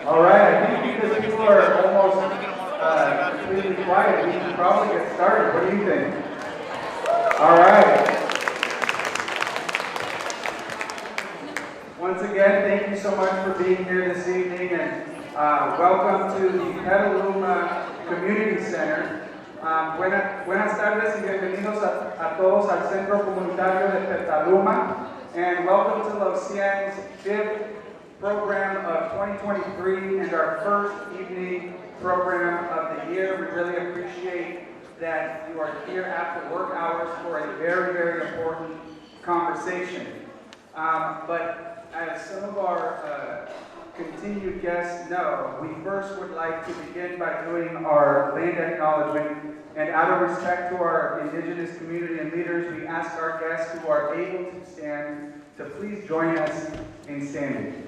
All right, I think because people are almost completely quiet, we should probably get started. What do you think? All right. Once again, thank you so much for being here this evening, and welcome to the Petaluma Community Center. Buenas tardes y bienvenidos a todos al Centro Comunitario de Petaluma, and welcome to Los Cien's 5th program of 2023 and our first evening program of the year. We really appreciate that you are here after work hours for a very, very important conversation. But as some of our continued guests know, we first would like to begin by doing our land acknowledgement, and out of respect to our indigenous community and leaders, we ask our guests who are able to stand to please join us in standing.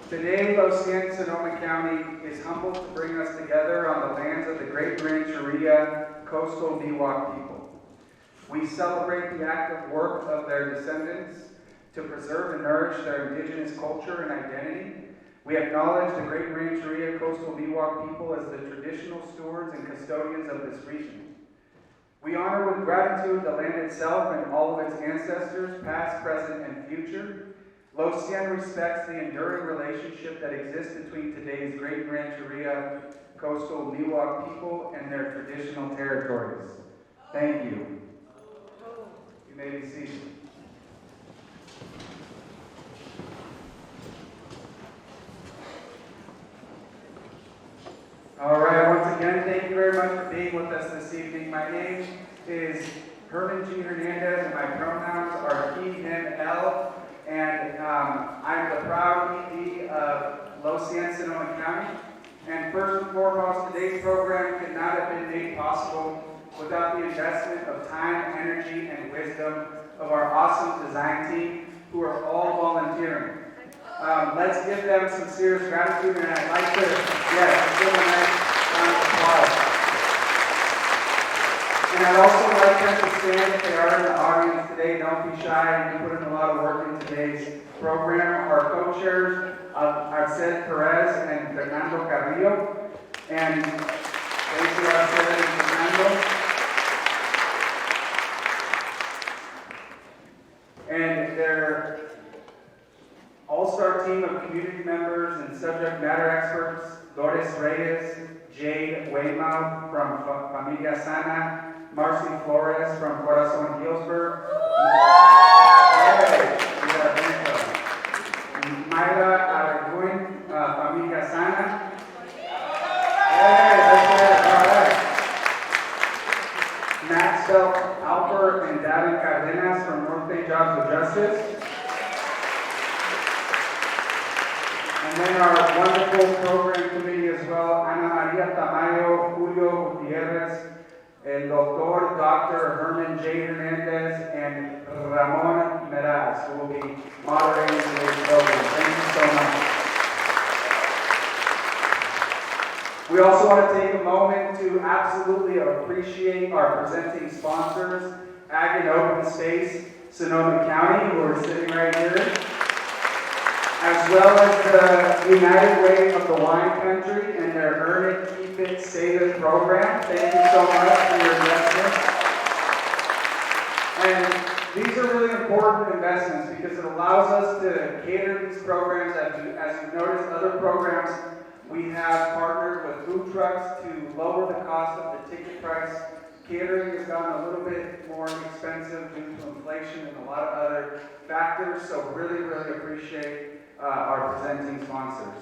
Today, Los Cien, Sonoma County is humbled to bring us together on the lands of the Great Rancheria coastal Miwok people. We celebrate the active work of their descendants to preserve and nourish their indigenous culture and identity. We acknowledge the Great Rancheria coastal Miwok people as the traditional stewards and custodians of this region. We honor with gratitude the land itself and all of its ancestors, past, present, and future. Los Cien respects the enduring relationship that exists between today's Great Rancheria coastal Miwok people and their traditional territories. Thank you. You may be seated. All right, once again, thank you very much for being with us this evening. My name is Herman G. Hernandez, and my pronouns are he, him, L. And I'm the proud ED of Los Cien, Sonoma County. And first and foremost, today's program could not have been made possible without the investment of time, energy, and wisdom of our awesome design team, who are all volunteering. Let's give them sincere gratitude, and I'd like to, give them a nice round of applause. And I'd also like them to stand if they are in the audience today. Don't be shy. We put in a lot of work in today's program. Our co-chairs, Arcel Perez and Fernando Carrillo, and thank you, Arcel and Fernando. And their all-star team of community members and subject matter experts: Doris Reyes, Jade Weymouth from Familia Sana, Marcy Flores from Corazon Healdsburg, Mayra Araguin, Familia Sana. All right. Maxwell Alper and David Cardenas from North Bay Jobs of Justice. And then our wonderful program committee as well: Ana Maria Tamayo, Julio Gutierrez, el Doctor Dr. Herman J. Hernandez, and Ramon Meraz, who will be moderating today's program. Thank you so much. We also want to take a moment to absolutely appreciate our presenting sponsors, Ag and Open Space, Sonoma County, who are sitting right here, as well as the United Way of the Wine Country and their Earn It, Keep It, Save It program. Thank you so much for your investment. And these are really important investments because it allows us to cater these programs. As you've noticed, other programs, we have partnered with food trucks to lower the cost of the ticket price. Catering has gotten a little bit more expensive due to inflation and a lot of other factors, so really, really appreciate our presenting sponsors.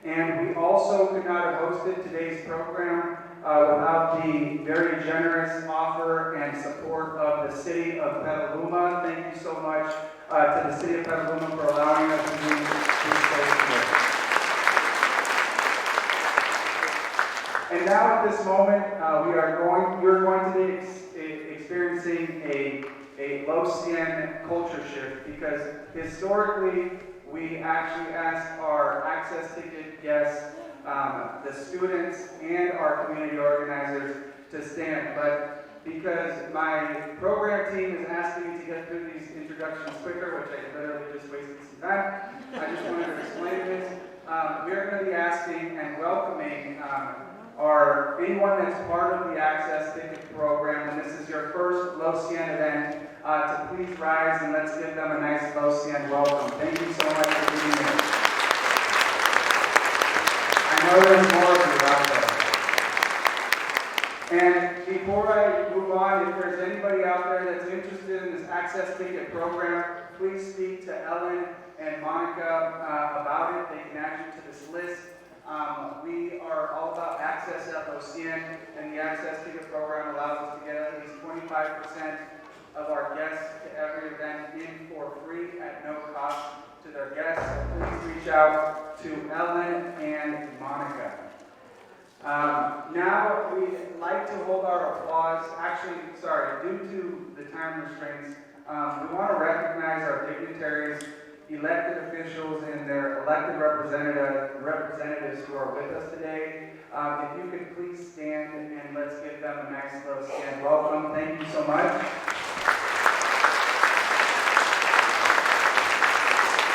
And we also could not have hosted today's program without the very generous offer and support of the City of Petaluma. Thank you so much to the City of Petaluma for allowing us to do this space today. And now at this moment, you're going to be experiencing a Los Cien culture shift, because historically, we actually ask our access ticket guests, the students, and our community organizers to stand. But because my program team is asking me to get through these introductions quicker, which I literally just wasted some time. I just wanted to explain this. We're going to be asking and welcoming anyone that's part of the Access Ticket program, and this is your first Low Cien event, to please rise and let's give them a nice Low Cien welcome. Thank you so much for being here. I know there's more of you out there. And before I move on, if there's anybody out there that's interested in this Access Ticket program, please speak to Ellen and Monica about it. They can add you to this list. We are all about access at Low Cien, and the Access Ticket program allows us to get at least 25% of our guests to every event in for free at no cost to their guests. So please reach out to Ellen and Monica. Now we'd like to hold our applause. Due to the time restraints, we want to recognize our dignitaries, elected officials, and their elected representatives who are with us today. If you could please stand and let's give them a nice Low Cien welcome. Thank you so much.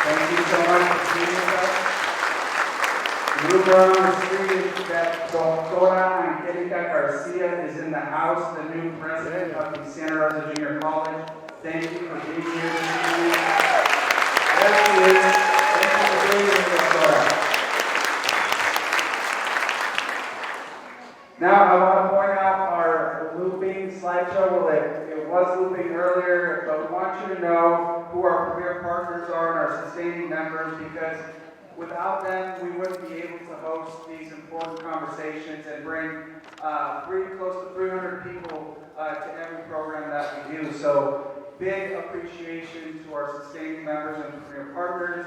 Thank you so much for being with us. Move around the street that Doctora Angelica Garcia is in the house, the new president of the Santa Rosa Junior College. Thank you for being here this evening. There she is. Thank you for being here, Doctora. Now, I want to point out our looping slideshow. Well, it was looping earlier, but we want you to know who our premier partners are and our sustaining members, because without them, we wouldn't be able to host these important conversations and bring close to 300 people to every program that we do. So, big appreciation to our sustaining members and premier partners.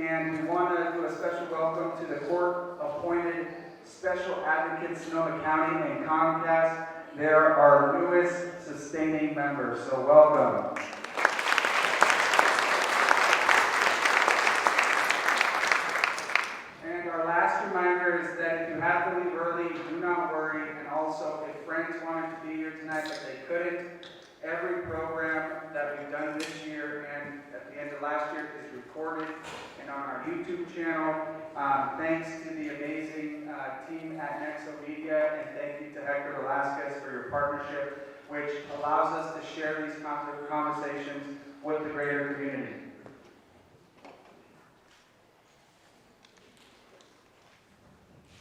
And we want to do a special welcome to the court-appointed special advocates, Sonoma County and Comcast. They're our newest sustaining members, so welcome. And our last reminder is that if you have to leave early, do not worry. And also, if friends wanted to be here tonight but they couldn't, every program that we've done this year and at the end of last year is recorded and on our YouTube channel. Thanks to the amazing team at Nexo Media, and thank you to Hector Velasquez for your partnership, which allows us to share these conversations with the greater community.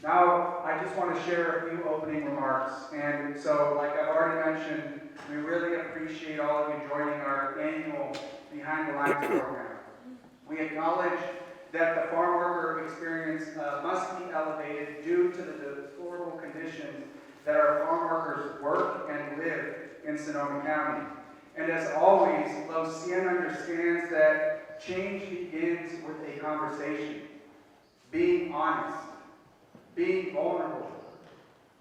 Now, I just want to share a few opening remarks. And so, like I've already mentioned, we really appreciate all of you joining our annual Behind the Lines program. We acknowledge that the farm worker experience must be elevated due to the deplorable conditions that our farm workers work and live in Sonoma County. And as always, Low Cien understands that change begins with a conversation, being honest, being vulnerable,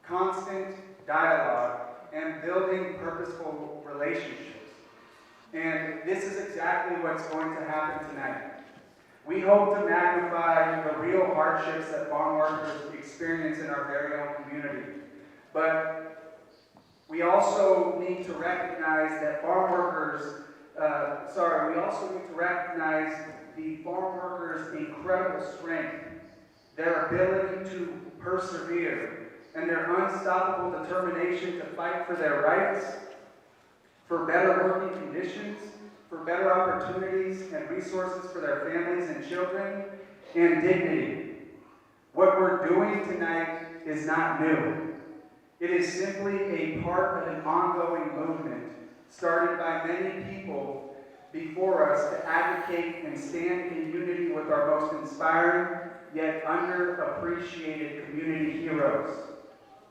constant dialogue, and building purposeful relationships. And this is exactly what's going to happen tonight. We hope to magnify the real hardships that farm workers experience in our very own community. But we also need to recognize that we also need to recognize the farm workers' incredible strength, their ability to persevere, and their unstoppable determination to fight for their rights, for better working conditions, for better opportunities and resources for their families and children, and dignity. What we're doing tonight is not new. It is simply a part of an ongoing movement started by many people before us to advocate and stand in unity with our most inspiring yet underappreciated community heroes,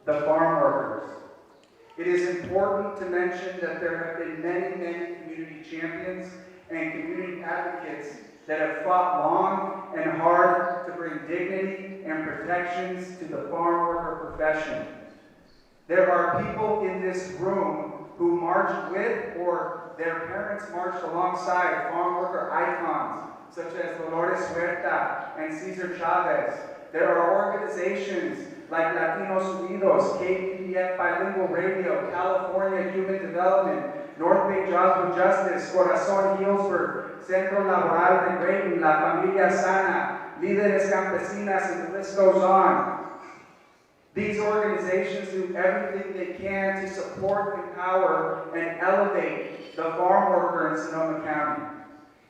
the farm workers. It is important to mention that there have been many, many community champions and community advocates that have fought long and hard to bring dignity and protections to the farm worker profession. There are people in this room who marched with or their parents marched alongside farm worker icons such as Dolores Huerta and Cesar Chavez. There are organizations like Latinos Unidos, KPDF Bilingual Radio, California Human Development, North Bay Jobs with Justice, Corazon Healdsburg, Centro Laboral de Redding, La Familia Sana, Líderes Campesinas, and the list goes on. These organizations do everything they can to support, empower, and elevate the farm worker in Sonoma County.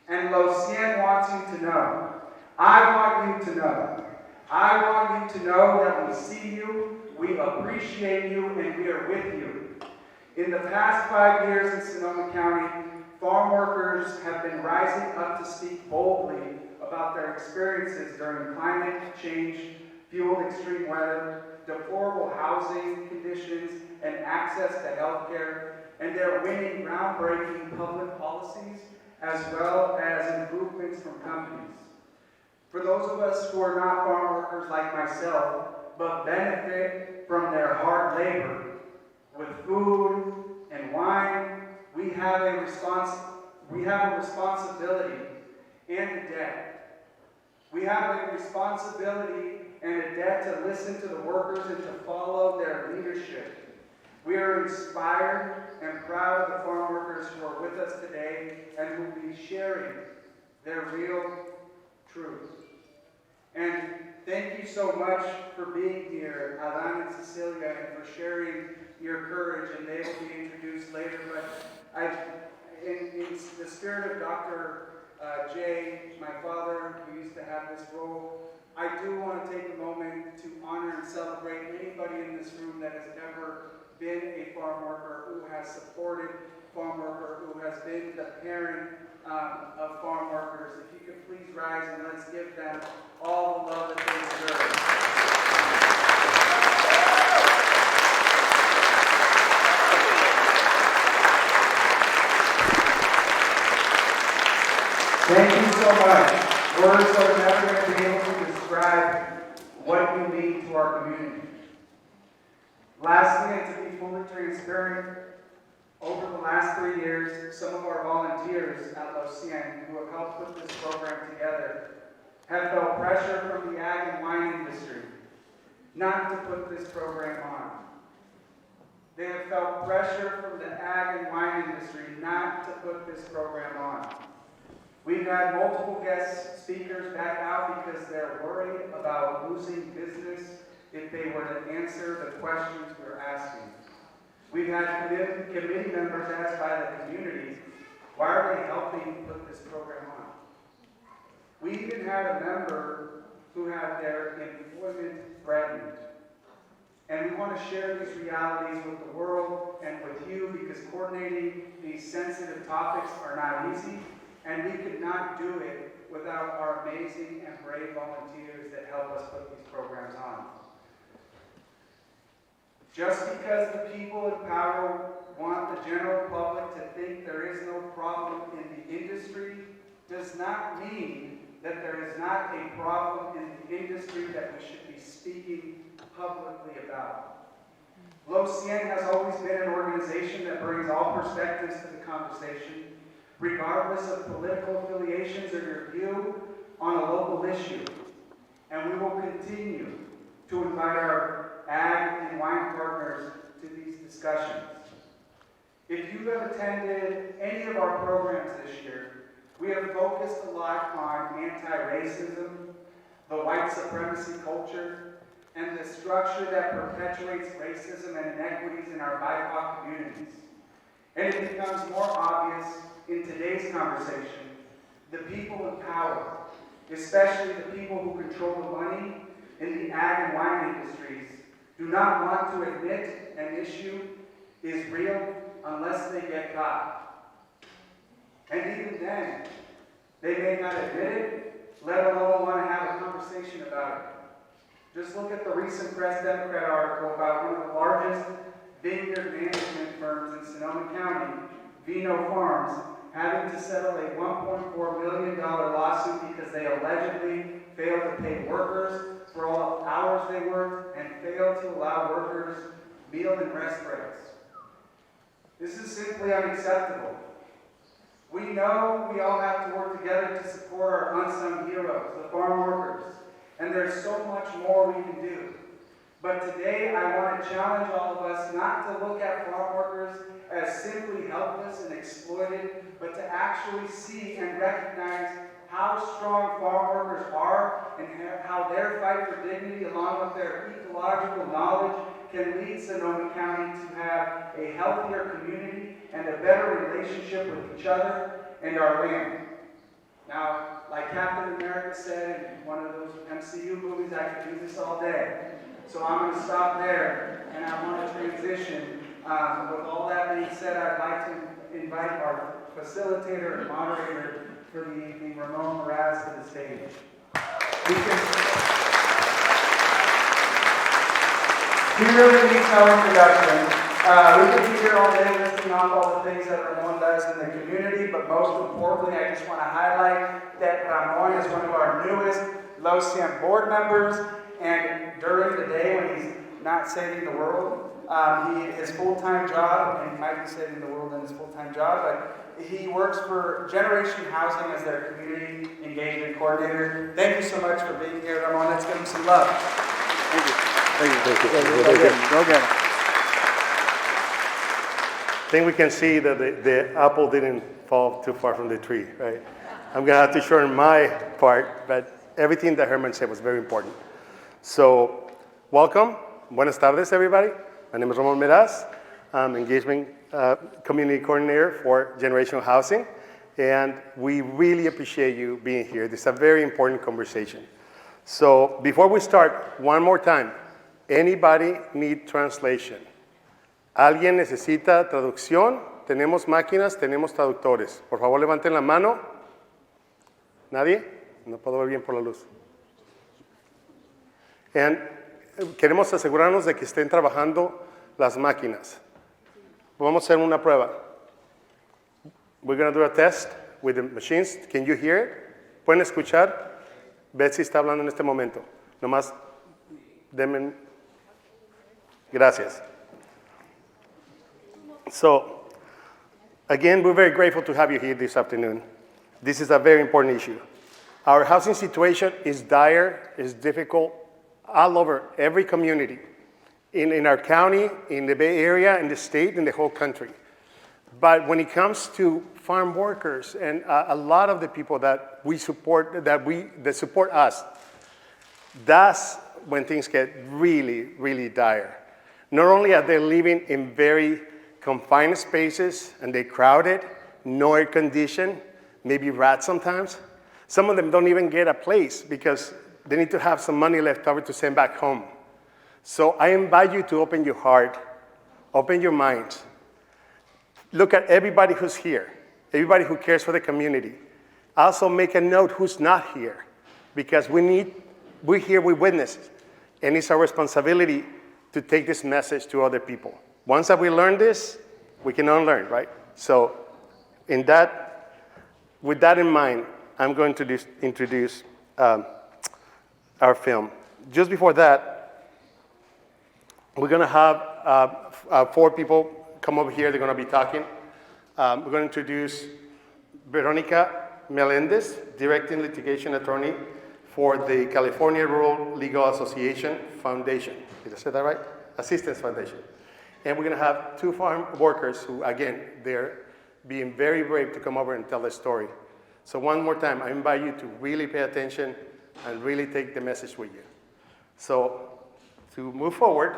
And Cien wants you to know, I want you to know, I want you to know that we see you, we appreciate you, and we are with you. In the past 5 years in Sonoma County, farm workers have been rising up to speak boldly about their experiences during climate change, fueled extreme weather, deplorable housing conditions, and access to health care, and they're winning groundbreaking public policies as well as improvements from companies. For those of us who are not farm workers like myself, but benefit from their hard labor, with food and wine, we have a responsibility and a debt. We have a responsibility and a debt to listen to the workers and to follow their leadership. We are inspired and proud of the farm workers who are with us today and who will be sharing their real truth. And thank you so much for being here, Adan and Cecilia, and for sharing your courage, and they will be introduced later. But in the spirit of Dr. J, my father, who used to have this role, I do want to take a moment to honor and celebrate anybody in this room that has ever been a farm worker, who has supported farm worker, who has been the parent of farm workers. If you could please rise and let's give them all the love that they deserve. Thank you so much. Words are never going to be able to describe what you mean to our community. Lastly, and to be fully transparent, over the last 3 years, some of our volunteers at Cien, who have helped put this program together, have felt pressure from the ag and wine industry not to put this program on. They have felt pressure from the ag and wine industry not to put this program on. We've had multiple guest speakers back out because they're worried about losing business if they were to answer the questions we're asking. We've had committee members asked by the community, why are they helping put this program on? We even had a member who had their employment threatened. And we want to share these realities with the world and with you, because coordinating these sensitive topics are not easy, and we could not do it without our amazing and brave volunteers that help us put these programs on. Just because the people in power want the general public to think there is no problem in the industry does not mean that there is not a problem in the industry that we should be speaking publicly about. Cien has always been an organization that brings all perspectives to the conversation, regardless of political affiliations or your view on a local issue. And we will continue to invite our ag and wine partners to these discussions. If you have attended any of our programs this year, we have focused a lot on anti-racism, the white supremacy culture, and the structure that perpetuates racism and inequities in our BIPOC communities. And it becomes more obvious in today's conversation, the people in power, especially the people who control the money in the ag and wine industries, do not want to admit an issue is real unless they get caught. And even then, they may not admit it, let alone want to have a conversation about it. Just look at the recent Press Democrat article about one of the largest vineyard management firms in Sonoma County, Vino Farms, having to settle a $1.4 million lawsuit because they allegedly failed to pay workers for all the hours they worked and failed to allow workers meal and rest breaks. This is simply unacceptable. We know we all have to work together to support our unsung heroes, the farm workers, and there's so much more we can do. But today I want to challenge all of us not to look at farm workers as simply helpless and exploited, but to actually see and recognize how strong farm workers are and how their fight for dignity, along with their ecological knowledge, can lead Sonoma County to have a healthier community and a better relationship with each other and our land. Now, like Captain America said in one of those MCU movies, I could do this all day. So I'm going to stop there, and I want to transition. With all that being said, I'd like to invite our facilitator and moderator for the evening, Ramon Meraz, to the stage. He really needs no introduction. We could be here all day listing off all the things that Ramon does in the community, but most importantly, I just want to highlight that Ramon is one of our newest Cien board members, and during the day when he's not saving the world, his full-time job, and he might be saving the world in his full-time job, but he works for Generation Housing as their community engagement coordinator. Thank you so much for being here, Ramon. Let's give him some love. Thank you. Thank you. Go get it. I think we can see that the apple didn't fall too far from the tree, right? I'm going to have to shorten my part, but everything that Herman said was very important. So, welcome. Buenas tardes, everybody. My name is Ramon Meraz. I'm Engagement Community Coordinator for Generation Housing, and we really appreciate you being here. This is a very important conversation. So, before we start, one more time, anybody need translation? ¿Alguien necesita traducción? Tenemos máquinas, tenemos traductores. Por favor, levanten la mano. ¿Nadie? No puedo ver bien por la luz. And queremos asegurarnos de que estén trabajando las máquinas. Vamos a hacer una prueba. We're going to do a test with the machines. Can you hear it? ¿Pueden escuchar? Betsy está hablando en este momento. Nomás denme. Gracias. So, again, we're very grateful to have you here this afternoon. This is a very important issue. Our housing situation is dire, is difficult, all over every community, in our county, in the Bay Area, in the state, in the whole country. But when it comes to farm workers and a lot of the people that we support, that support us, that's when things get really, really dire. Not only are they living in very confined spaces and they're crowded, no air conditioned, maybe rats sometimes. Some of them don't even get a place because they need to have some money left over to send back home. So I invite you to open your heart, open your mind. Look at everybody who's here, everybody who cares for the community. Also make a note who's not here, because we're here with witnesses, and it's our responsibility to take this message to other people. Once that we learn this, we can unlearn, right? So with that in mind, I'm going to introduce our film. Just before that, we're going to have 4 people come over here. They're going to be talking. We're going to introduce Veronica Melendez, Directing Litigation Attorney for the California Rural Legal Association Foundation. Did I say that right? Assistance Foundation. And we're going to have 2 farm workers who, again, they're being very brave to come over and tell their story. So one more time, I invite you to really pay attention and really take the message with you. So to move forward,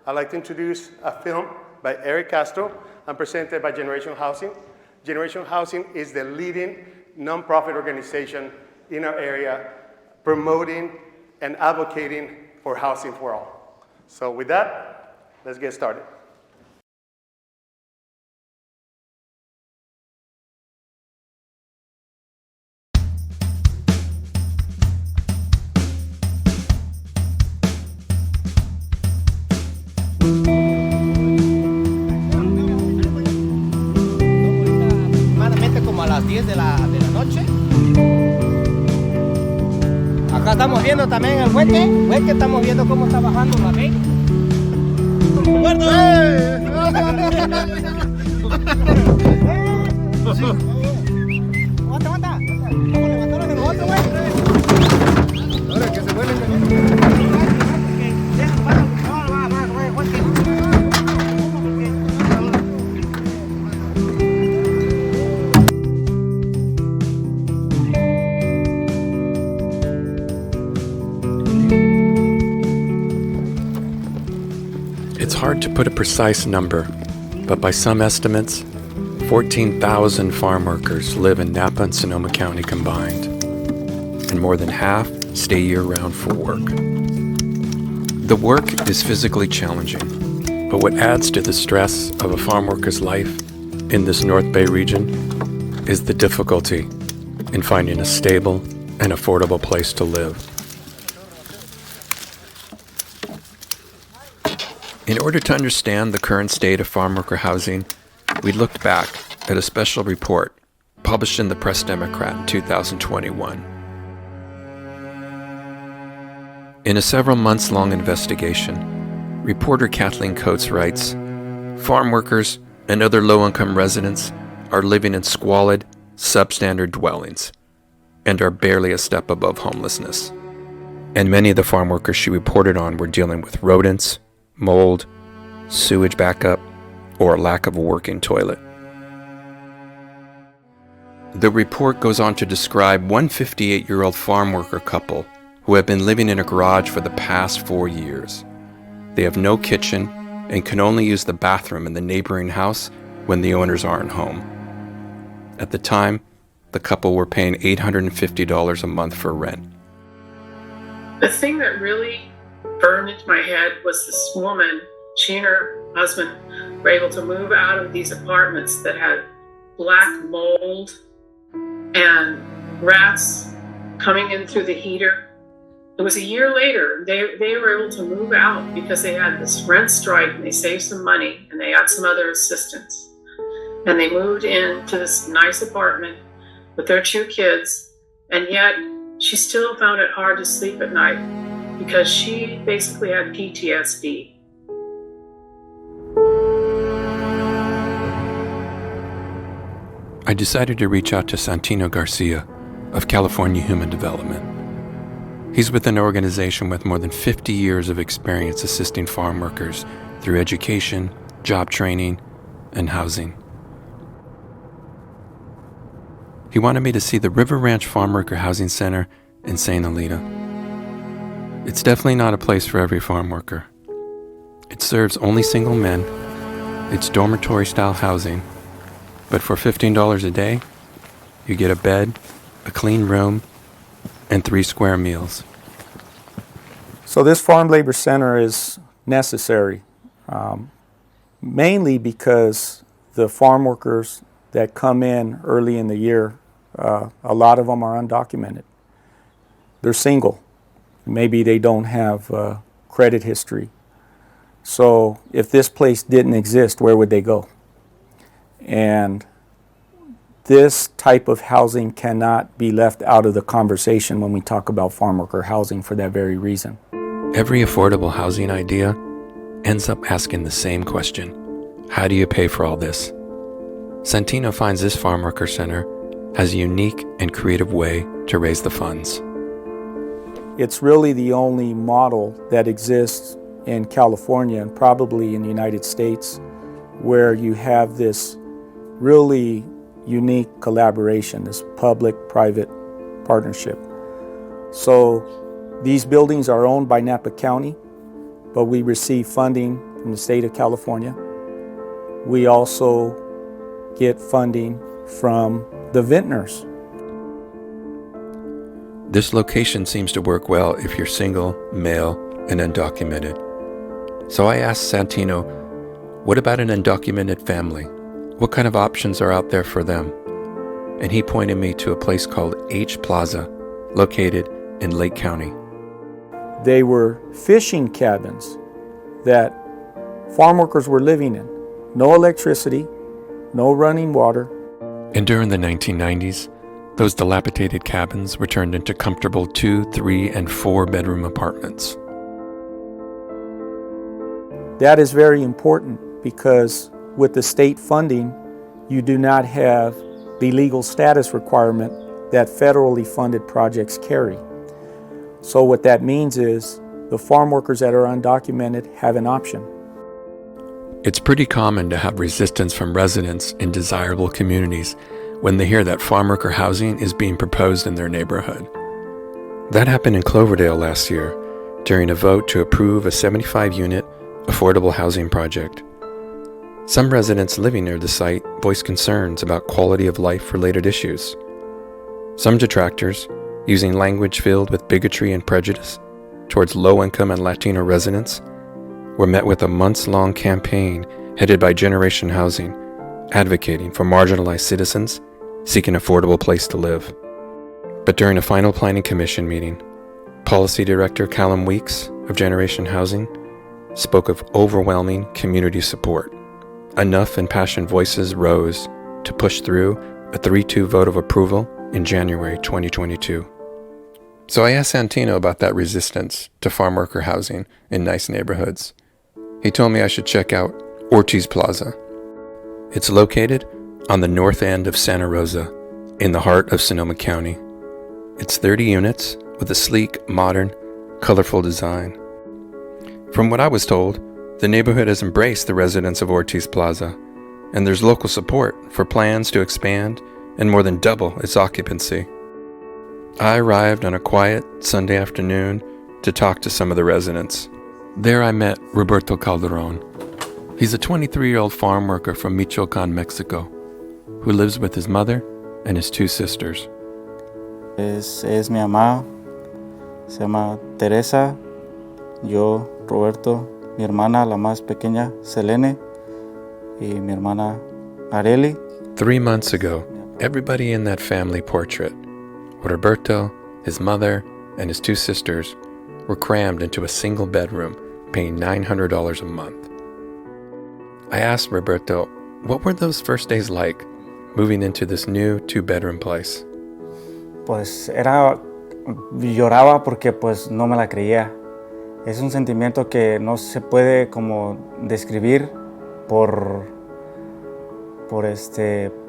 I'd like to introduce a film by Erik Castro and presented by Generation Housing. Generation Housing is the leading nonprofit organization in our area promoting and advocating for housing for all. So with that, let's get started. Como a las 10 de la noche. Acá estamos viendo también el hueque, estamos viendo cómo está bajando la ley. Aguanta. Vamos a levantarnos en otro, güey. Ahora que se vuelven. hard to put a precise number, but by some estimates, 14,000 farm workers live in Napa and Sonoma County combined, and more than half stay year-round for work. The work is physically challenging, but what adds to the stress of a farm worker's life in this North Bay region is the difficulty in finding a stable and affordable place to live. In order to understand the current state of farm worker housing, we looked back at a special report published in the Press Democrat in 2021. In a several months long investigation, reporter Kathleen Coates writes, "Farm workers and other low-income residents are living in squalid, substandard dwellings and are barely a step above homelessness." And many of the farm workers she reported on were dealing with rodents, mold, sewage backup, or a lack of a working toilet. The report goes on to describe one 58-year-old farm worker couple who have been living in a garage for the past 4 years. They have no kitchen and can only use the bathroom in the neighboring house when the owners aren't home. At the time, the couple were paying $850 a month for rent. The thing that really burned into my head was this woman. She and her husband were able to move out of these apartments that had black mold and rats coming in through the heater. It was a year later, they were able to move out because they had this rent strike and they saved some money and they got some other assistance. And they moved into this nice apartment with their 2 kids, and yet she still found it hard to sleep at night because she basically had PTSD. I decided to reach out to Santino Garcia of California Human Development. He's with an organization with more than 50 years of experience assisting farm workers through education, job training, and housing. He wanted me to see the River Ranch Farmworker Housing Center in St. Helena. It's definitely not a place for every farm worker. It serves only single men. It's dormitory-style housing. But for $15 a day, you get a bed, a clean room, and 3 square meals. So this farm labor center is necessary, mainly because the farm workers that come in early in the year, a lot of them are undocumented. They're single. Maybe they don't have credit history. So if this place didn't exist, where would they go? And this type of housing cannot be left out of the conversation when we talk about farm worker housing for that very reason. Every affordable housing idea ends up asking the same question: how do you pay for all this? Santino finds this farm worker center has a unique and creative way to raise the funds. It's really the only model that exists in California and probably in the United States where you have this really unique collaboration, this public-private partnership. So these buildings are owned by Napa County, but we receive funding from the state of California. We also get funding from the vintners. This location seems to work well if you're single, male, and undocumented. So I asked Santino, what about an undocumented family? What kind of options are out there for them? And he pointed me to a place called H Plaza, located in Lake County. They were fishing cabins that farm workers were living in. No electricity, no running water. And during the 1990s, those dilapidated cabins were turned into comfortable 2, 3, and 4 bedroom apartments. That is very important because with the state funding, you do not have the legal status requirement that federally funded projects carry. So what that means is the farm workers that are undocumented have an option. It's pretty common to have resistance from residents in desirable communities when they hear that farmworker housing is being proposed in their neighborhood. That happened in Cloverdale last year during a vote to approve a 75-unit affordable housing project. Some residents living near the site voiced concerns about quality of life-related issues. Some detractors, using language filled with bigotry and prejudice towards low-income and Latino residents, were met with a months-long campaign headed by Generation Housing, advocating for marginalized citizens seeking an affordable place to live. But during a final Planning Commission meeting, Policy Director Callum Weeks of Generation Housing spoke of overwhelming community support. Enough impassioned voices rose to push through a 3-2 vote of approval in January 2022. So I asked Santino about that resistance to farmworker housing in nice neighborhoods. He told me I should check out Ortiz Plaza. It's located on the north end of Santa Rosa, in the heart of Sonoma County. It's 30 units with a sleek, modern, colorful design. From what I was told, the neighborhood has embraced the residents of Ortiz Plaza, and there's local support for plans to expand and more than double its occupancy. I arrived on a quiet Sunday afternoon to talk to some of the residents. There I met Roberto Calderon. He's a 23-year-old farm worker from Michoacan, Mexico, who lives with his mother and his 2 sisters. Es mi mamá, se llama Teresa, yo, Roberto, mi hermana, la más pequeña, Selene, y mi hermana Areli. 3 months ago, everybody in that family portrait, Roberto, his mother, and his 2 sisters, were crammed into a single bedroom, paying $900 a month. I asked Roberto, what were those first days like, moving into this new 2-bedroom place? Pues lloraba porque pues no me la creía. Es un sentimiento que no se puede como describir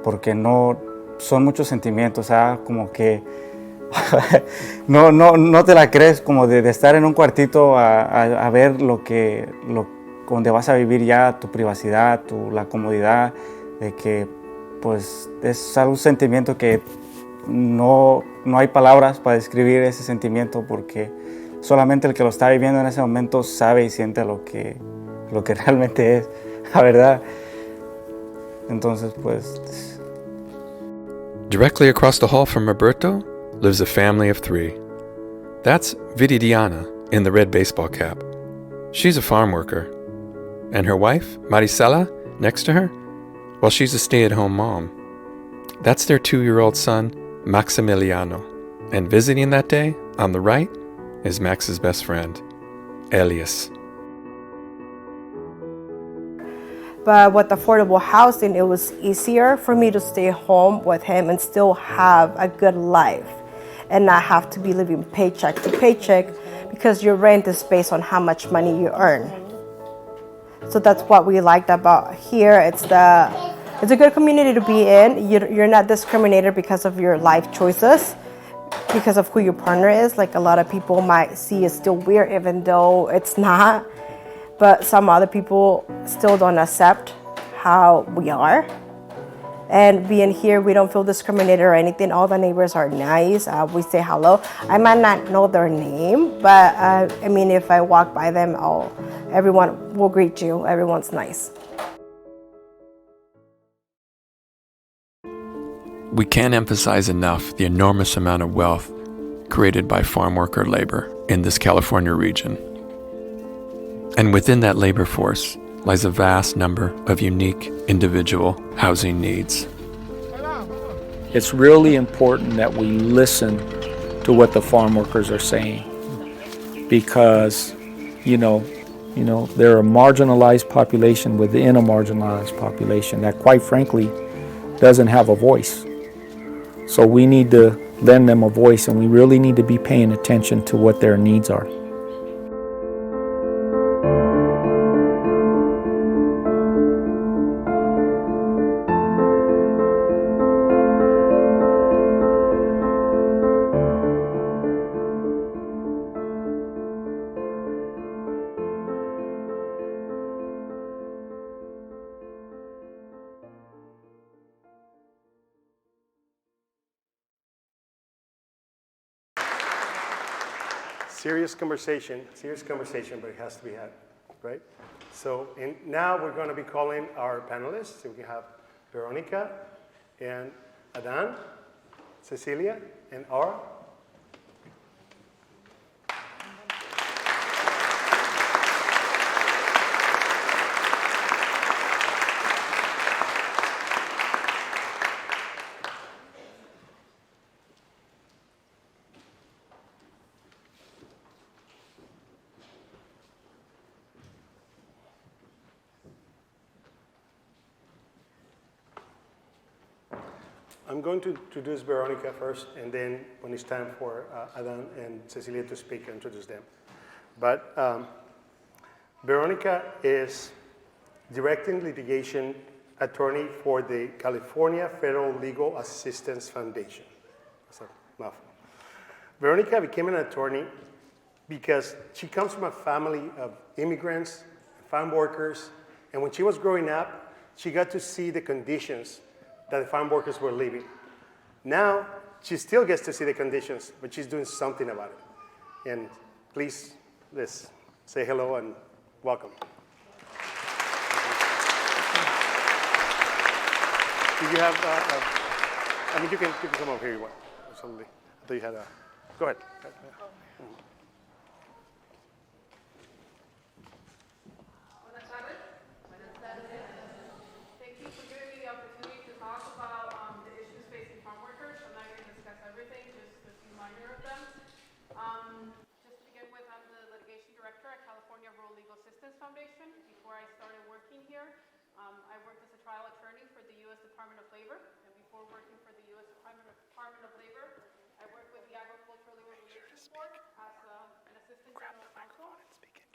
porque no son muchos sentimientos, como que no te la crees, como de estar en un cuartito a ver donde vas a vivir ya, tu privacidad, la comodidad, de que pues es un sentimiento que no hay palabras para describir ese sentimiento, porque solamente el que lo está viviendo en ese momento sabe y siente lo que realmente es, la verdad. Entonces, pues... Directly across the hall from Roberto lives a family of 3. That's Viridiana in the red baseball cap. She's a farm worker. And her wife, Marisela, next to her, well, she's a stay-at-home mom. That's their 2-year-old son, Maximiliano. And visiting that day, on the right, is Max's best friend, Elias. But with affordable housing, it was easier for me to stay home with him and still have a good life and not have to be living paycheck to paycheck, because your rent is based on how much money you earn. So that's what we liked about here. It's a good community to be in. You're not discriminated because of your life choices, because of who your partner is. Like a lot of people might see it's still weird, even though it's not. But some other people still don't accept how we are. And being here, we don't feel discriminated or anything. All the neighbors are nice. We say hello. I might not know their name, but if I walk by them, everyone will greet you. Everyone's nice. We can't emphasize enough the enormous amount of wealth created by farm worker labor in this California region. And within that labor force lies a vast number of unique individual housing needs. It's really important that we listen to what the farm workers are saying, because, they're a marginalized population within a marginalized population that, quite frankly, doesn't have a voice. So we need to lend them a voice, and we really need to be paying attention to what their needs are. Serious conversation, but it has to be had, right? So now we're going to be calling our panelists. So we have Veronica and Adan, Cecilia, and Aura. I'm going to introduce Veronica first, and then when it's time for Adan and Cecilia to speak, introduce them. But Veronica is directing litigation attorney for the California Federal Legal Assistance Foundation. That's a mouthful. Veronica became an attorney because she comes from a family of immigrants, farm workers, and when she was growing up, she got to see the conditions that the farm workers were living. Now, she still gets to see the conditions, but she's doing something about it. And please, let's say hello and welcome. Do you have, I mean, you can come over here you want. Absolutely. I thought you had a, go ahead. Foundation. Before I started working here, I worked as a trial attorney for the U.S. Department of Labor, and before working for the U.S. Department of Labor, I worked with the Agricultural Labor Relations Board as an assistant general counsel.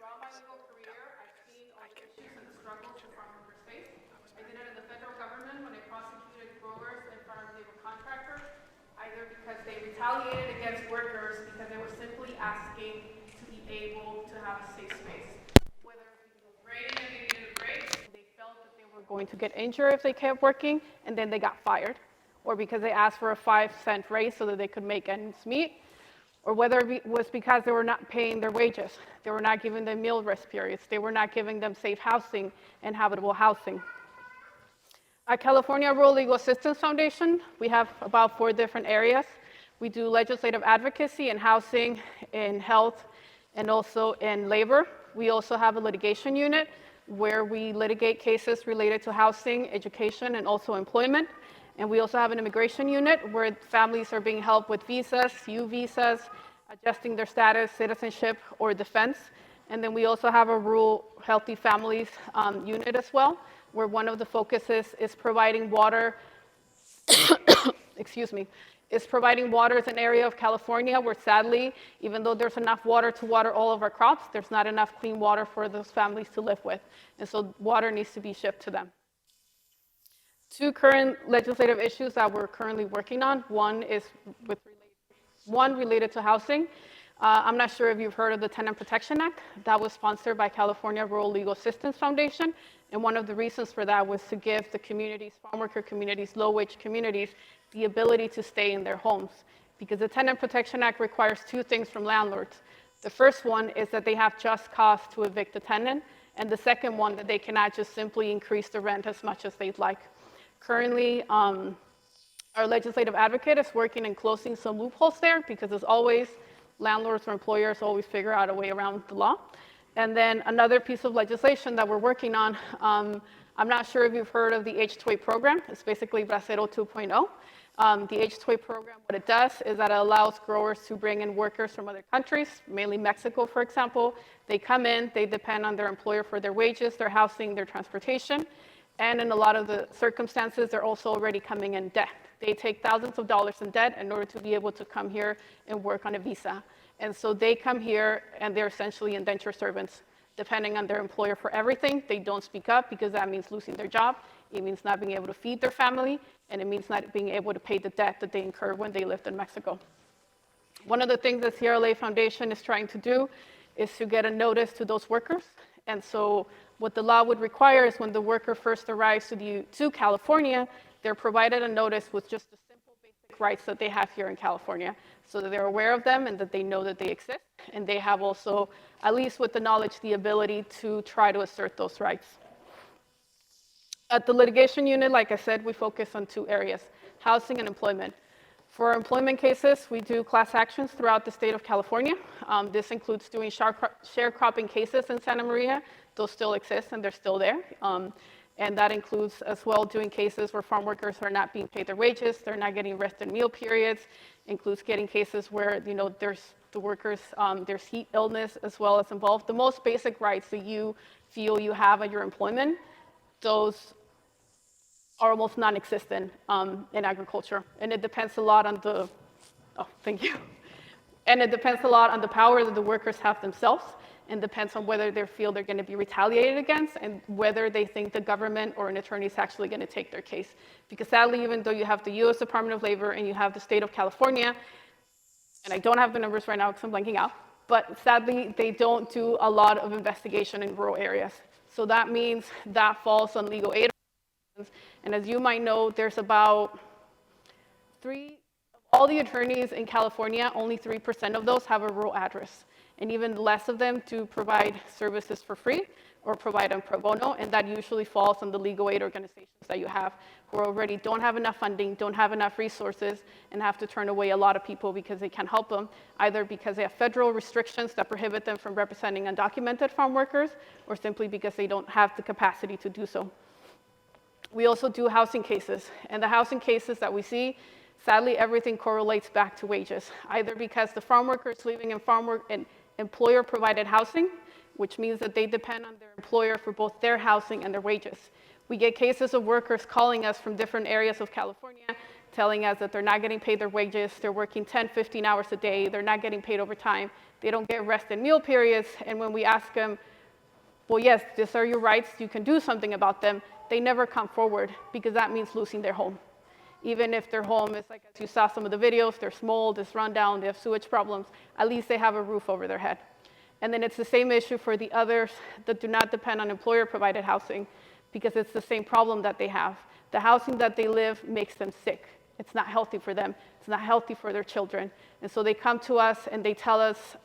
Throughout my legal career, I've seen all the issues and the struggles the farm workers face. I did it in the federal government when I prosecuted growers and farm labor contractors, either because they retaliated against workers because they were simply asking to be able to have a safe space. They felt that they were going to get injured if they kept working, and then they got fired, or because they asked for a 5-cent raise so that they could make ends meet, or whether it was because they were not paying their wages, they were not giving them meal rest periods, they were not giving them safe housing and habitable housing. At California Rural Legal Assistance Foundation, we have about 4 different areas. We do legislative advocacy in housing, in health, and also in labor. We also have a litigation unit where we litigate cases related to housing, education, and also employment. And we also have an immigration unit where families are being helped with visas, U visas, adjusting their status, citizenship, or defense. And then we also have a rural healthy families unit as well, where one of the focuses is providing water, excuse me, is providing water as an area of California where sadly, even though there's enough water to water all of our crops, there's not enough clean water for those families to live with. And so water needs to be shipped to them. 2 current legislative issues that we're currently working on. One related to housing. I'm not sure if you've heard of the Tenant Protection Act. That was sponsored by California Rural Legal Assistance Foundation. And one of the reasons for that was to give the communities, farm worker communities, low-wage communities, the ability to stay in their homes. Because the Tenant Protection Act requires 2 things from landlords. The first one is that they have just cause to evict the tenant. And the second one, that they cannot just simply increase the rent as much as they'd like. Currently, our legislative advocate is working in closing some loopholes there because as always, landlords or employers always figure out a way around the law. And then another piece of legislation that we're working on, I'm not sure if you've heard of the H-2A program. It's basically Bracero 2.0. The H-2A program, what it does is that it allows growers to bring in workers from other countries, mainly Mexico, for example. They come in, they depend on their employer for their wages, their housing, their transportation. And in a lot of the circumstances, they're also already coming in debt. They take thousands of dollars in debt in order to be able to come here and work on a visa. And so they come here and they're essentially indentured servants, depending on their employer for everything. They don't speak up because that means losing their job. It means not being able to feed their family, and it means not being able to pay the debt that they incurred when they lived in Mexico. One of the things the CRLA Foundation is trying to do is to get a notice to those workers. And so what the law would require is when the worker first arrives to California, they're provided a notice with just a simple basic basic rights that they have here in California, so that they're aware of them and that they know that they exist. And they have also, at least with the knowledge, the ability to try to assert those rights. At the litigation unit, like I said, we focus on 2 areas, housing and employment. For our employment cases, we do class actions throughout the state of California. This includes doing sharecropping cases in Santa Maria. Those still exist and they're still there. And that includes as well doing cases where farm workers are not being paid their wages, they're not getting rest and meal periods. Includes getting cases where there's the workers, there's heat illness as well as involved. The most basic rights that you feel you have at your employment, those are almost non-existent in agriculture. And it depends a lot on the, thank you. And it depends a lot on the power that the workers have themselves, and depends on whether they feel they're going to be retaliated against and whether they think the government or an attorney is actually going to take their case. Because sadly, even though you have the US Department of Labor and you have the state of California, and I don't have the numbers right now because I'm blanking out, but sadly, they don't do a lot of investigation in rural areas. So that means that falls on legal aid. And as you might know, there's about all the attorneys in California, only 3% of those have a rural address. And even less of them to provide services for free or provide them pro bono. And that usually falls on the legal aid organizations that you have who already don't have enough funding, don't have enough resources, and have to turn away a lot of people because they can't help them, either because they have federal restrictions that prohibit them from representing undocumented farm workers, or simply because they don't have the capacity to do so. We also do housing cases, and the housing cases that we see, sadly, everything correlates back to wages, either because the farm worker is living in employer-provided housing, which means that they depend on their employer for both their housing and their wages. We get cases of workers calling us from different areas of California, telling us that they're not getting paid their wages, they're working 10, 15 hours a day, they're not getting paid overtime, they don't get rest and meal periods, and when we ask them, well, yes, these are your rights, you can do something about them, they never come forward because that means losing their home. Even if their home is, like as you saw some of the videos, there's mold, it's run down, they have sewage problems, at least they have a roof over their head. And then it's the same issue for the others that do not depend on employer-provided housing, because it's the same problem that they have. The housing that they live makes them sick. It's not healthy for them. It's not healthy for their children. And so they come to us and they tell us,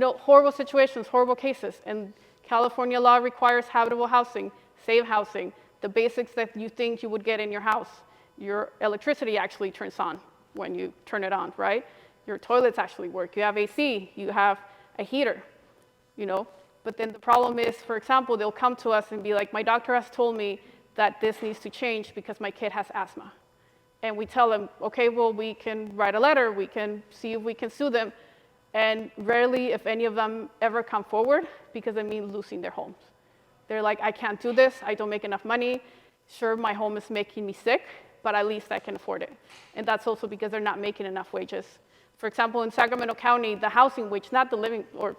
horrible situations, horrible cases. And California law requires habitable housing, safe housing, the basics that you think you would get in your house. Your electricity actually turns on when you turn it on, right? Your toilets actually work. You have AC, you have a heater, But then the problem is, for example, they'll come to us and be like, my doctor has told me that this needs to change because my kid has asthma. And we tell them, okay, well, we can write a letter, we can see if we can sue them. And rarely, if any of them ever come forward, because it means losing their homes. They're like, I can't do this, I don't make enough money. Sure, my home is making me sick, but at least I can afford it. And that's also because they're not making enough wages. For example, in Sacramento County, the housing wage, not the living, or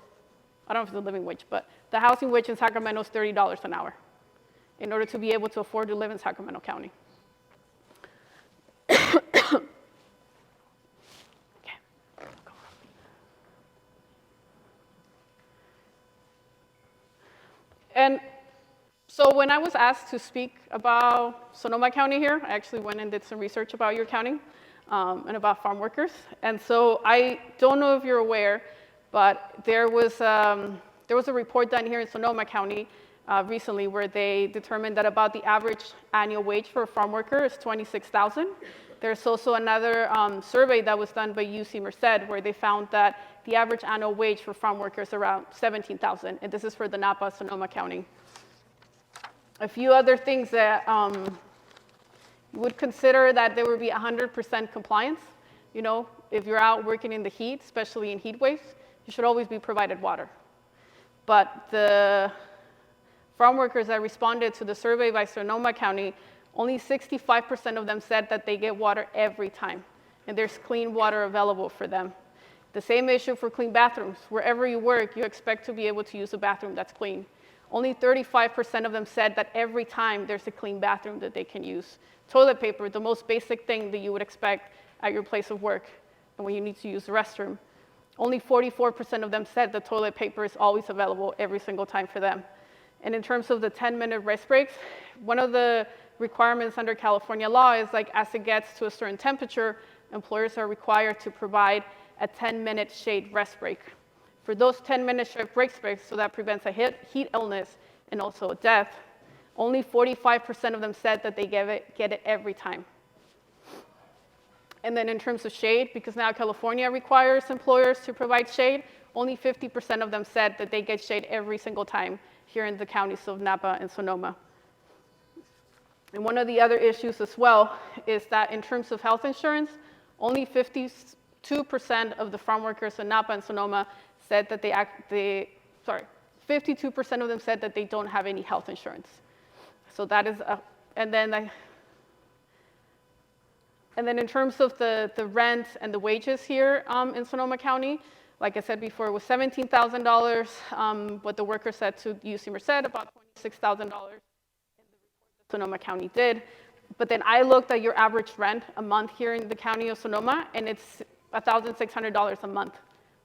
I don't know if it's the living wage, but the housing wage in Sacramento is $30 an hour in order to be able to afford to live in Sacramento County. And so when I was asked to speak about Sonoma County here, I actually went and did some research about your county and about farm workers. And so I don't know if you're aware, but there was a report done here in Sonoma County recently where they determined that about the average annual wage for a farm worker is $26,000. There's also another survey that was done by UC Merced where they found that the average annual wage for farm workers is around $17,000, and this is for the Napa, Sonoma County. A few other things that you would consider that there would be 100% compliance. If you're out working in the heat, especially in heat waves, you should always be provided water. But the farm workers that responded to the survey by Sonoma County, only 65% of them said that they get water every time, and there's clean water available for them. The same issue for clean bathrooms. Wherever you work, you expect to be able to use a bathroom that's clean. Only 35% of them said that every time there's a clean bathroom that they can use. Toilet paper, the most basic thing that you would expect at your place of work and when you need to use the restroom. Only 44% of them said the toilet paper is always available every single time for them. And in terms of the 10-minute rest breaks, one of the requirements under California law is like as it gets to a certain temperature, employers are required to provide a 10-minute shade rest break. For those 10-minute shade breaks, so that prevents a heat illness and also a death, only 45% of them said that they get it every time. And then in terms of shade, because now California requires employers to provide shade, only 50% of them said that they get shade every single time here in the counties of Napa and Sonoma. And one of the other issues as well is that in terms of health insurance, only 52% of the farm workers in Napa and Sonoma said that 52% of them said that they don't have any health insurance. So that is, and then in terms of the rent and the wages here in Sonoma County, like I said before, it was $17,000. What the worker said to UC Merced, about $26,000 in the report that Sonoma County did. But then I looked at your average rent a month here in the county of Sonoma, and it's $1,600 a month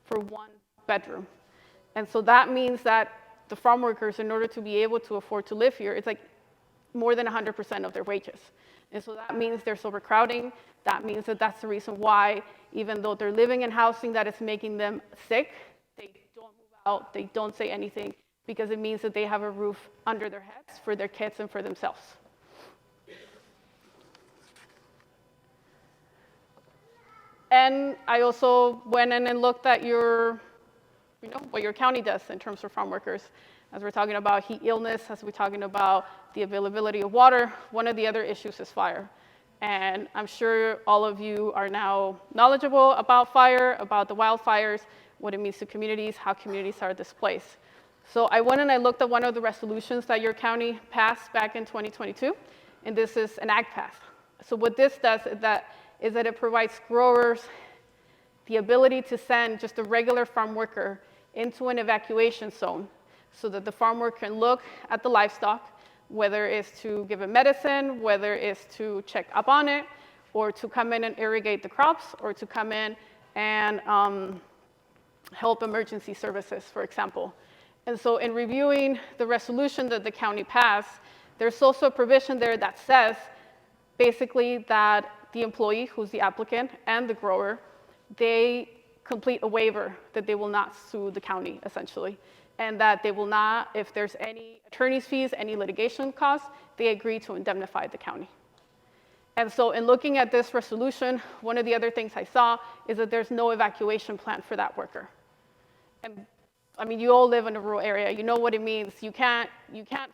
for one bedroom. And so that means that the farm workers, in order to be able to afford to live here, it's like more than 100% of their wages. And so that means there's overcrowding. That means that that's the reason why, even though they're living in housing that is making them sick, they don't move out, they don't say anything, because it means that they have a roof under their heads for their kids and for themselves. And I also went in and looked at what your county does in terms of farm workers. As we're talking about heat illness, as we're talking about the availability of water, one of the other issues is fire. And I'm sure all of you are now knowledgeable about fire, about the wildfires, what it means to communities, how communities are displaced. So I went and I looked at one of the resolutions that your county passed back in 2022, and this is an ag pass. So what this does is that it provides growers the ability to send just a regular farm worker into an evacuation zone so that the farm worker can look at the livestock, whether it's to give it medicine, whether it's to check up on it, or to come in and irrigate the crops, or to come in and help emergency services, for example. And so in reviewing the resolution that the county passed, there's also a provision there that says basically that the employee, who's the applicant, and the grower, they complete a waiver that they will not sue the county, essentially, and that they will not, if there's any attorney's fees, any litigation costs, they agree to indemnify the county. And so in looking at this resolution, one of the other things I saw is that there's no evacuation plan for that worker. And I mean, you all live in a rural area. You know what it means. You can't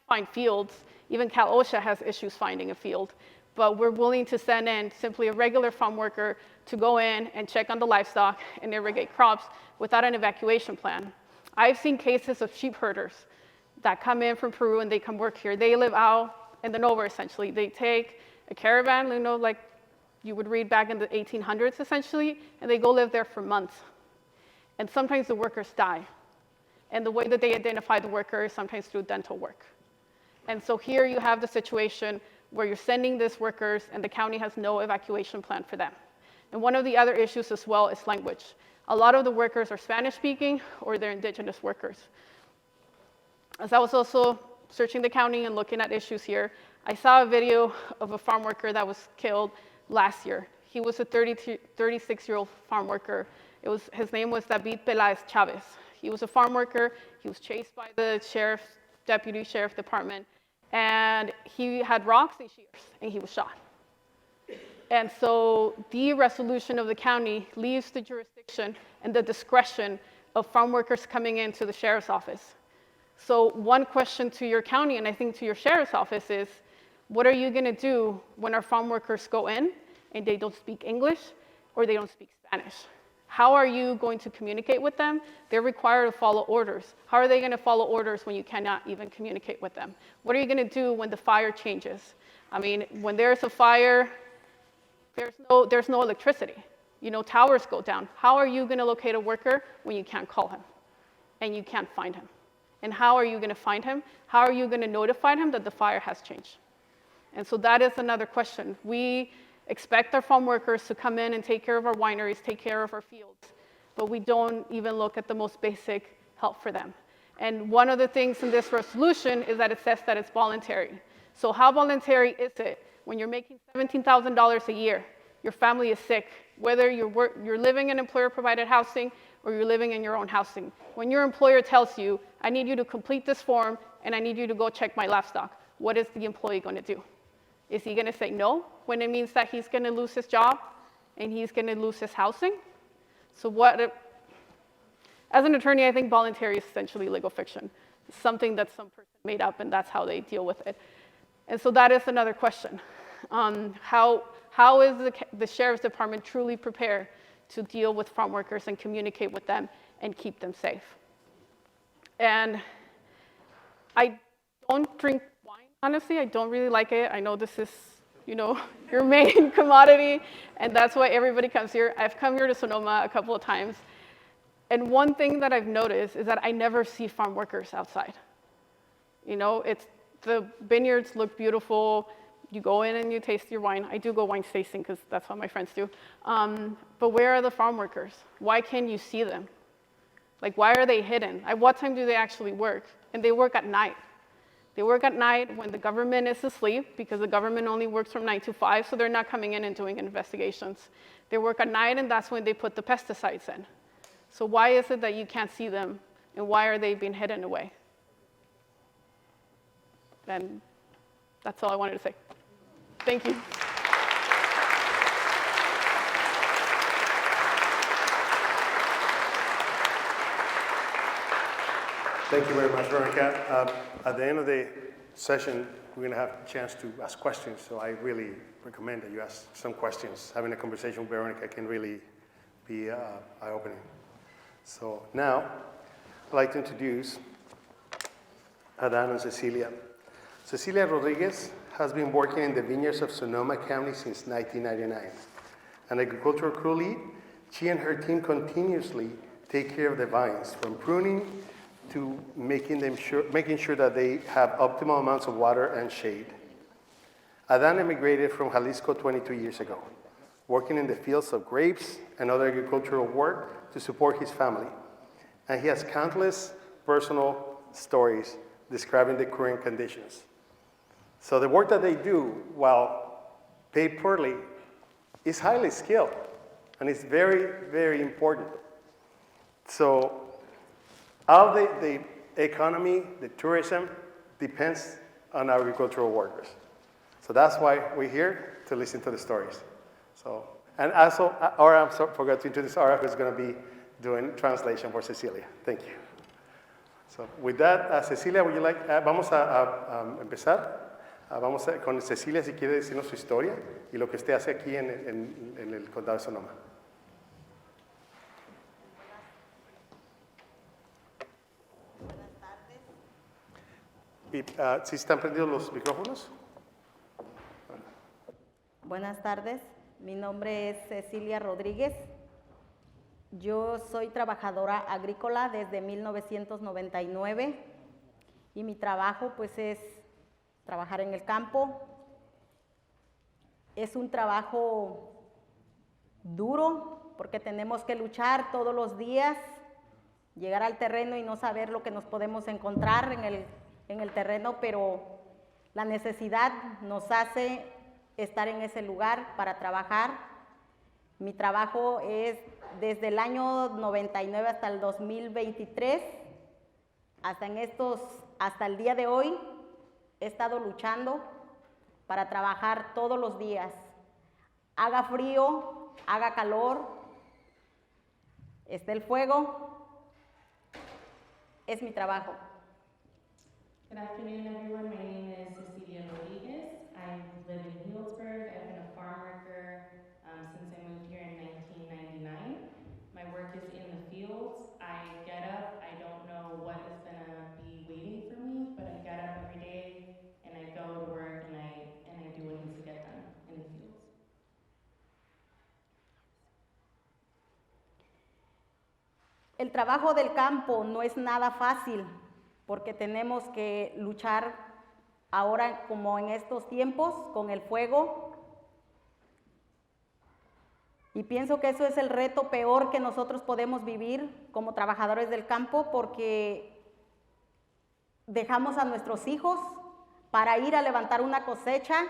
find fields. Even Cal OSHA has issues finding a field. But we're willing to send in simply a regular farm worker to go in and check on the livestock and irrigate crops without an evacuation plan. I've seen cases of sheep herders that come in from Peru and they come work here. They live out in the nowhere, essentially. They take a caravan, like you would read back in the 1800s, essentially, and they go live there for months. And sometimes the workers die. And the way that they identify the worker is sometimes through dental work. And so here you have the situation where you're sending these workers and the county has no evacuation plan for them. And one of the other issues as well is language. A lot of the workers are Spanish speaking or they're indigenous workers. As I was also searching the county and looking at issues here, I saw a video of a farm worker that was killed last year. He was a 36-year-old farm worker. His name was David Peláez Chavez. He was a farm worker. He was chased by the deputy sheriff department, and he had rocks and shears, and he was shot. And so the resolution of the county leaves the jurisdiction and the discretion of farm workers coming into the sheriff's office. So one question to your county, and I think to your sheriff's office, is what are you going to do when our farm workers go in and they don't speak English or they don't speak Spanish? How are you going to communicate with them? They're required to follow orders. How are they going to follow orders when you cannot even communicate with them? What are you going to do when the fire changes? I mean, when there's a fire, there's no electricity. Towers go down. How are you going to locate a worker when you can't call him and you can't find him? And how are you going to find him? How are you going to notify him that the fire has changed? And so that is another question. We expect our farm workers to come in and take care of our wineries, take care of our fields, but we don't even look at the most basic help for them. And one of the things in this resolution is that it says that it's voluntary. So how voluntary is it when you're making $17,000 a year, your family is sick, whether you're living in employer-provided housing or you're living in your own housing. When your employer tells you, I need you to complete this form and I need you to go check my livestock, what is the employee going to do? Is he going to say no when it means that he's going to lose his job and he's going to lose his housing? So as an attorney, I think voluntary is essentially legal fiction. It's something that some person made up and that's how they deal with it. And so that is another question. How is the Sheriff's Department truly prepared to deal with farm workers and communicate with them and keep them safe? And I don't drink wine, honestly. I don't really like it. I know this is, your main commodity, and that's why everybody comes here. I've come here to Sonoma a couple of times, and one thing that I've noticed is that I never see farm workers outside. The vineyards look beautiful. You go in and you taste your wine. I do go wine tasting because that's what my friends do. But where are the farm workers? Why can't you see them? Why are they hidden? At what time do they actually work? And they work at night. They work at night when the government is asleep because the government only works from 9 to 5, so they're not coming in and doing investigations. They work at night and that's when they put the pesticides in. So why is it that you can't see them and why are they being hidden away? And that's all I wanted to say. Thank you. Thank you very much, Veronica. At the end of the session, we're going to have a chance to ask questions, so I really recommend that you ask some questions. Having a conversation with Veronica can really be eye-opening. So now, I'd like to introduce Adan and Cecilia. Cecilia Rodriguez has been working in the vineyards of Sonoma County since 1999. An agricultural crew lead, she and her team continuously take care of the vines, from pruning to making sure that they have optimal amounts of water and shade. Adan immigrated from Jalisco 22 years ago, working in the fields of grapes and other agricultural work to support his family. And he has countless personal stories describing the current conditions. So the work that they do, while paid poorly, is highly skilled, and it's very, very important. So all the economy, the tourism, depends on our agricultural workers. So that's why we're here, to listen to the stories. So, and also, forgot to introduce Aura, who's going to be doing translation for Cecilia. Thank you. So with that, Cecilia, would you like, vamos a empezar. Vamos con Cecilia, si quiere decirnos su historia y lo que usted hace aquí en el condado de Sonoma. Y, ¿sí están prendidos los micrófonos? Buenas tardes, mi nombre es Cecilia Rodríguez. Yo soy trabajadora agrícola desde 1999 y mi trabajo pues es trabajar en el campo. Es un trabajo duro porque tenemos que luchar todos los días, llegar al terreno y no saber lo que nos podemos encontrar en el terreno, pero la necesidad nos hace estar en ese lugar para trabajar. Mi trabajo es desde el año 99 hasta el 2023, hasta el día de hoy. He estado luchando para trabajar todos los días. Haga frío, haga calor, esté el fuego, es mi trabajo. Good afternoon, everyone. My name is Cecilia Rodriguez. I live in Healdsburg. I've been a farm worker since I moved here in 1999. My work is in the fields. I get up, I don't know what is going to be waiting for me, but I get up every day and I go to work and I do what needs to get done in the fields. El trabajo del campo no es nada fácil porque tenemos que luchar ahora como en estos tiempos con el fuego. Y pienso que eso es el reto peor que nosotros podemos vivir como trabajadores del campo porque dejamos a nuestros hijos para ir a levantar una cosecha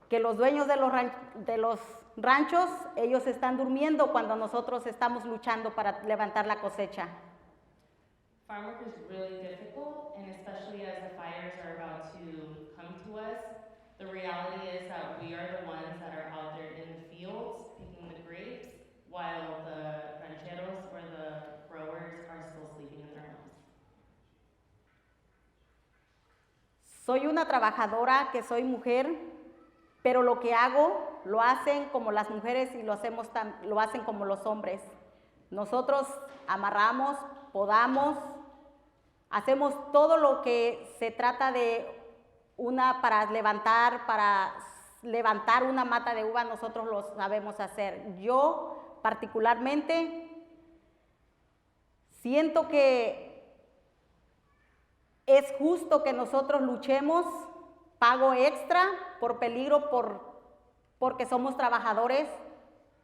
que los dueños de los ranchos, ellos están durmiendo cuando nosotros estamos luchando para levantar la cosecha. Farmwork is really difficult, and especially as the fires are about to come to us, the reality is that we are the ones that are out there in the fields picking the grapes, while the rancheros or the growers are still sleeping in their homes. Soy una trabajadora, que soy mujer, pero lo que hago lo hacen como las mujeres y lo hacen como los hombres. Nosotros amarramos, podamos, hacemos todo lo que se trata de para levantar una mata de uva, nosotros lo sabemos hacer. Yo particularmente siento que es justo que nosotros luchemos pago extra por peligro, porque somos trabajadores,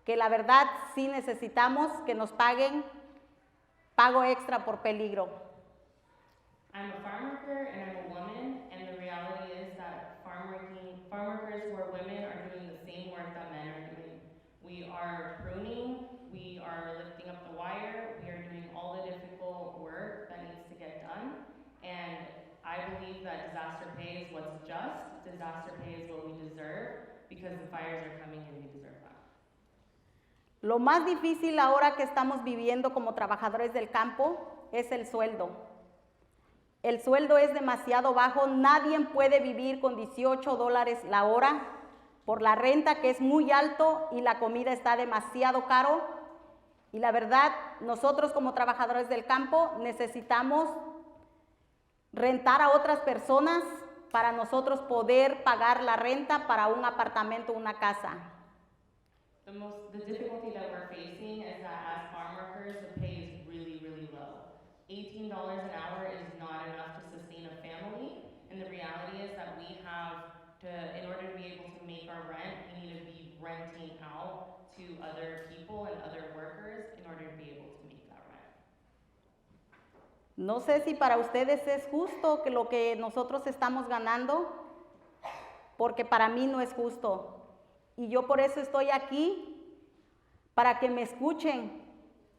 que la verdad sí necesitamos que nos paguen pago extra por peligro. I'm a farm worker and I'm a woman, and the reality is that farm workers who are women are doing the same work that men are doing. We are pruning, we are lifting up the wire, we are doing all the difficult work that needs to get done, and I believe that disaster pay is what's just, disaster pay is what we deserve, because the fires are coming and we deserve that. Lo más difícil ahora que estamos viviendo como trabajadores del campo es el sueldo. El sueldo es demasiado bajo, nadie puede vivir con $18 la hora por la renta, que es muy alto, y la comida está demasiado caro. Y la verdad, nosotros como trabajadores del campo necesitamos rentar a otras personas para nosotros poder pagar la renta para un apartamento o una casa. The difficulty that we're facing is that as farm workers, the pay is really, really low. $18 an hour is not enough to sustain a family, and the reality is that we have to, in order to be able to make our rent, we need to be renting out to other people and other workers in order to be able to make that rent. No sé si para ustedes es justo que lo que nosotros estamos ganando, porque para mí no es justo. Y yo por eso estoy aquí, para que me escuchen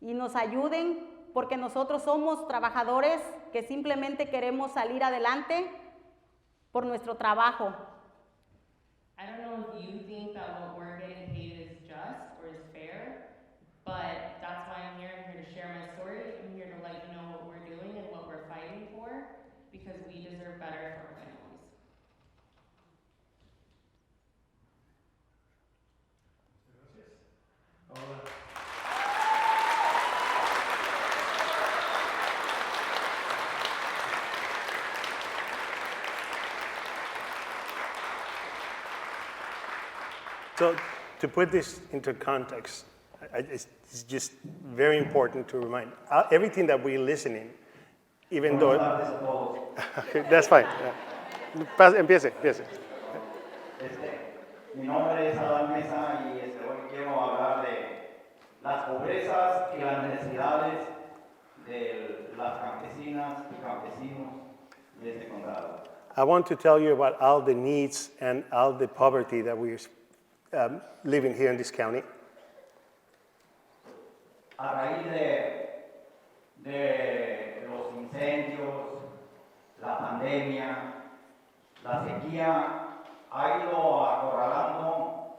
y nos ayuden, porque nosotros somos trabajadores que simplemente queremos salir adelante por nuestro trabajo. I don't know if you think that what we're getting paid is just or is fair, but that's why I'm here. I'm here to share my story. I'm here to let you know what we're doing and what we're fighting for, because we deserve better for our families. So to put this into context, it's just very important to remind everything that we're listening, even though... That's fine. Yeah. Empiece. Mi nombre es Adan Meza y hoy quiero hablar de las pobrezas y las necesidades de las campesinas y campesinos de este condado. I want to tell you about all the needs and all the poverty that we're living here in this county. A raíz de los incendios, la pandemia, la sequía, ha ido acorralando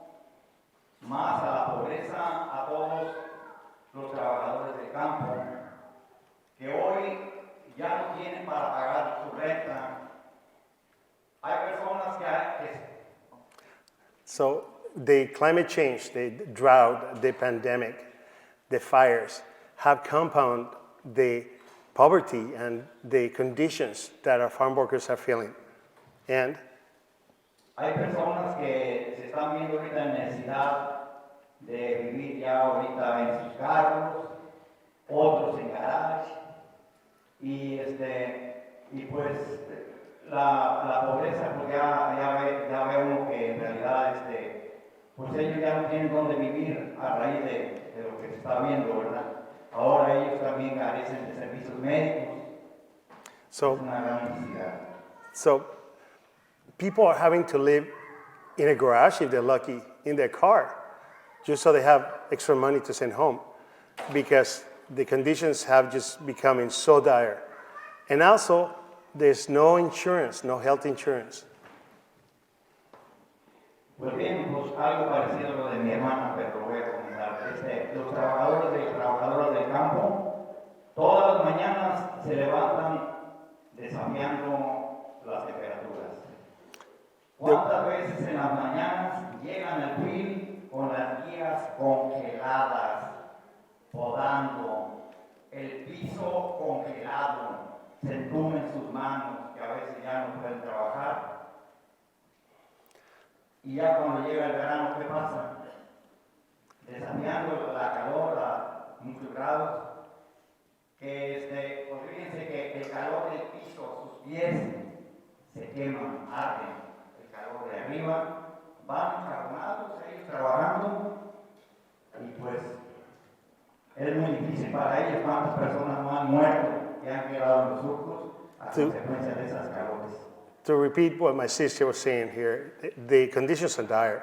más a la pobreza a todos los trabajadores del campo, que hoy ya no tienen para pagar su renta. Hay personas que So the climate change, the drought, the pandemic, the fires have compounded the poverty and the conditions that our farm workers are feeling. And hay personas que se están viendo ahorita en necesidad de vivir ya ahorita en sus carros, otros en garage, y pues la pobreza, pues ya ve uno que en realidad pues ellos ya no tienen dónde vivir a raíz de lo que se está viendo, ¿verdad? Ahora ellos también carecen de servicios médicos. Es una gran necesidad. So people are having to live in a garage, if they're lucky, in their car. just so they have extra money to send home, because the conditions have just becoming so dire. And also, there's no insurance, no health insurance. Pues bien, pues algo parecido a lo de mi hermana, pero lo voy a comentar. Los trabajadores del campo, todas las mañanas se levantan desafiando las temperaturas. ¿Cuántas veces en las mañanas llegan al field con las guías congeladas, podando, el piso congelado, se entumen sus manos, que a veces ya no pueden trabajar? Y ya cuando llega el verano, ¿qué pasa? Desafiando la calor a muchos grados, que pues fíjense que el calor del piso, sus pies se queman, arden, el calor de arriba, van encarbonados, ellos trabajando, y pues es muy difícil para ellos. ¿Cuántas personas no han muerto y han quedado en los surcos a consecuencia de esas calores? To repeat what my sister was saying here, the conditions are dire.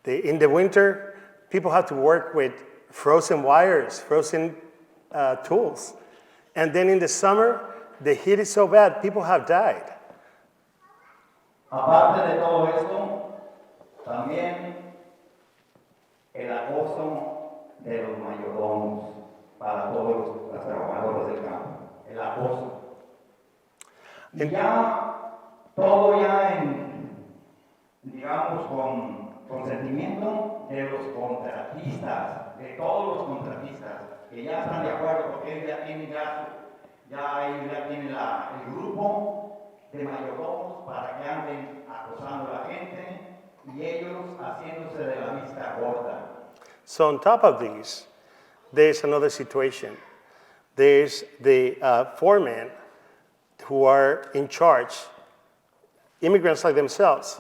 In the winter, people have to work with frozen wires, frozen tools. And then in the summer, the heat is so bad, people have died. Aparte de todo esto, también el acoso de los mayordomos para todos los trabajadores del campo. El acoso. Y ya todo ya digamos, con consentimiento de los contratistas, de todos los contratistas, que ya están de acuerdo porque ellos ya tienen el grupo de mayordomos para que anden acosando a la gente y ellos haciéndose de la vista gorda. So on top of these, there's another situation. There's the foremen who are in charge, immigrants like themselves,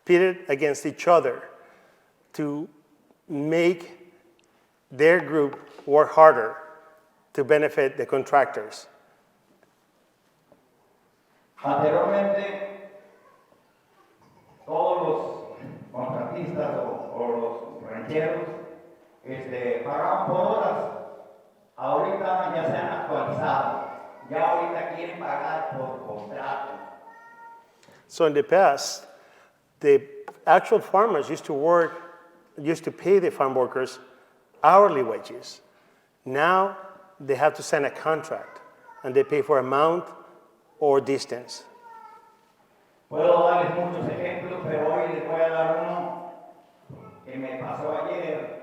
pitted against each other to make their group work harder to benefit the contractors. Anteriormente, todos los contratistas o los rancheros pagaban por horas. Ahorita ya se han actualizado. Ya ahorita quieren pagar por contrato. So in the past, the actual farmers used to pay the farm workers hourly wages. Now they have to sign a contract, and they pay for amount or distance. Puedo darles muchos ejemplos, pero hoy les voy a dar uno que me pasó ayer,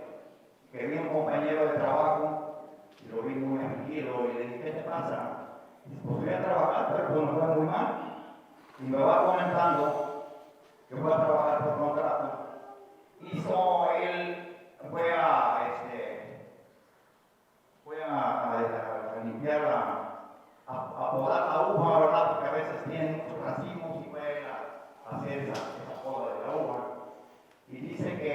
que vi un compañero de trabajo, y lo vi muy tranquilo, y le dije, ¿qué te pasa? Pues voy a trabajar, pero pues me fue muy mal. Y me va comentando que voy a trabajar por contrato. Él fue a limpiar, a podar la uva, ¿verdad? Porque a veces tienen muchos racimos y fue a hacer esa poda de la uva. Y dice que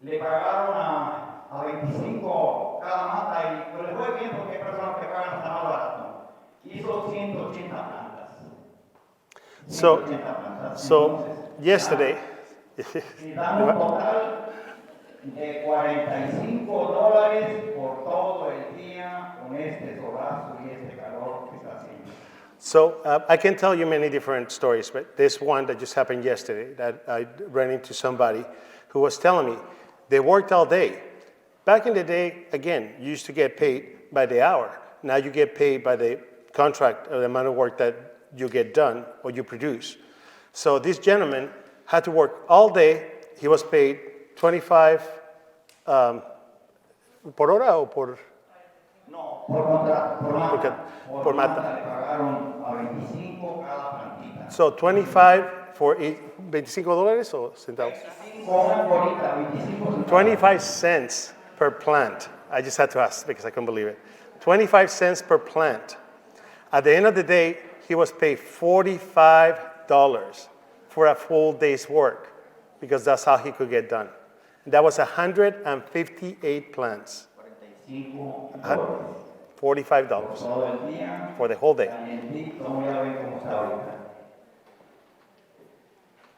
le pagaron a 25 cada mata y pues le fue bien porque hay personas que pagan hasta más barato. Hizo 180 plantas. So yesterday, y dan un total de $45 por todo el día con este solazo y este calor que está haciendo. So I can tell you many different stories, but this one that just happened yesterday, that I ran into somebody who was telling me they worked all day. Back in the day, again, you used to get paid by the hour. Now you get paid by the contract or the amount of work that you get done or you produce. So this gentleman had to work all day. He was paid 25 por hora o por... No, por contrato, por mata. mata. Le pagaron a 25 cada plantita. So 25 for $25 or centavos? 25 cents per plant. I just had to ask because I couldn't believe it. 25 cents per plant. At the end of the day, he was paid $45 for a full day's work because that's how he could get done. That was 158 plants. $45 for the whole day.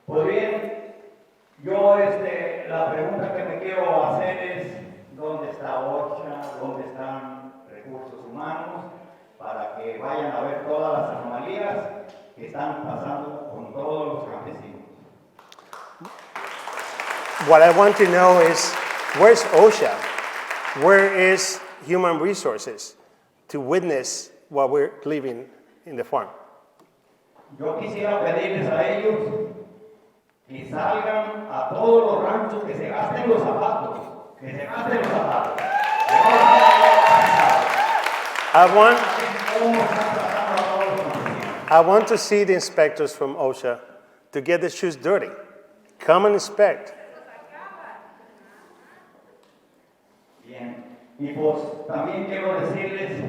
Pues bien, yo la pregunta que me quiero hacer es, ¿dónde está OSHA? ¿Dónde están recursos humanos? Para que vayan a ver todas las anomalías que están pasando con todos los campesinos. What I want to know is, where's OSHA? Where is human resources to witness what we're living in the farm? Yo quisiera pedirles a ellos que salgan a todos los ranchos, que se gasten los zapatos, que se gasten los zapatos. I want to see the inspectors from OSHA to get the shoes dirty. Come and inspect. Bien, y pues también quiero decirles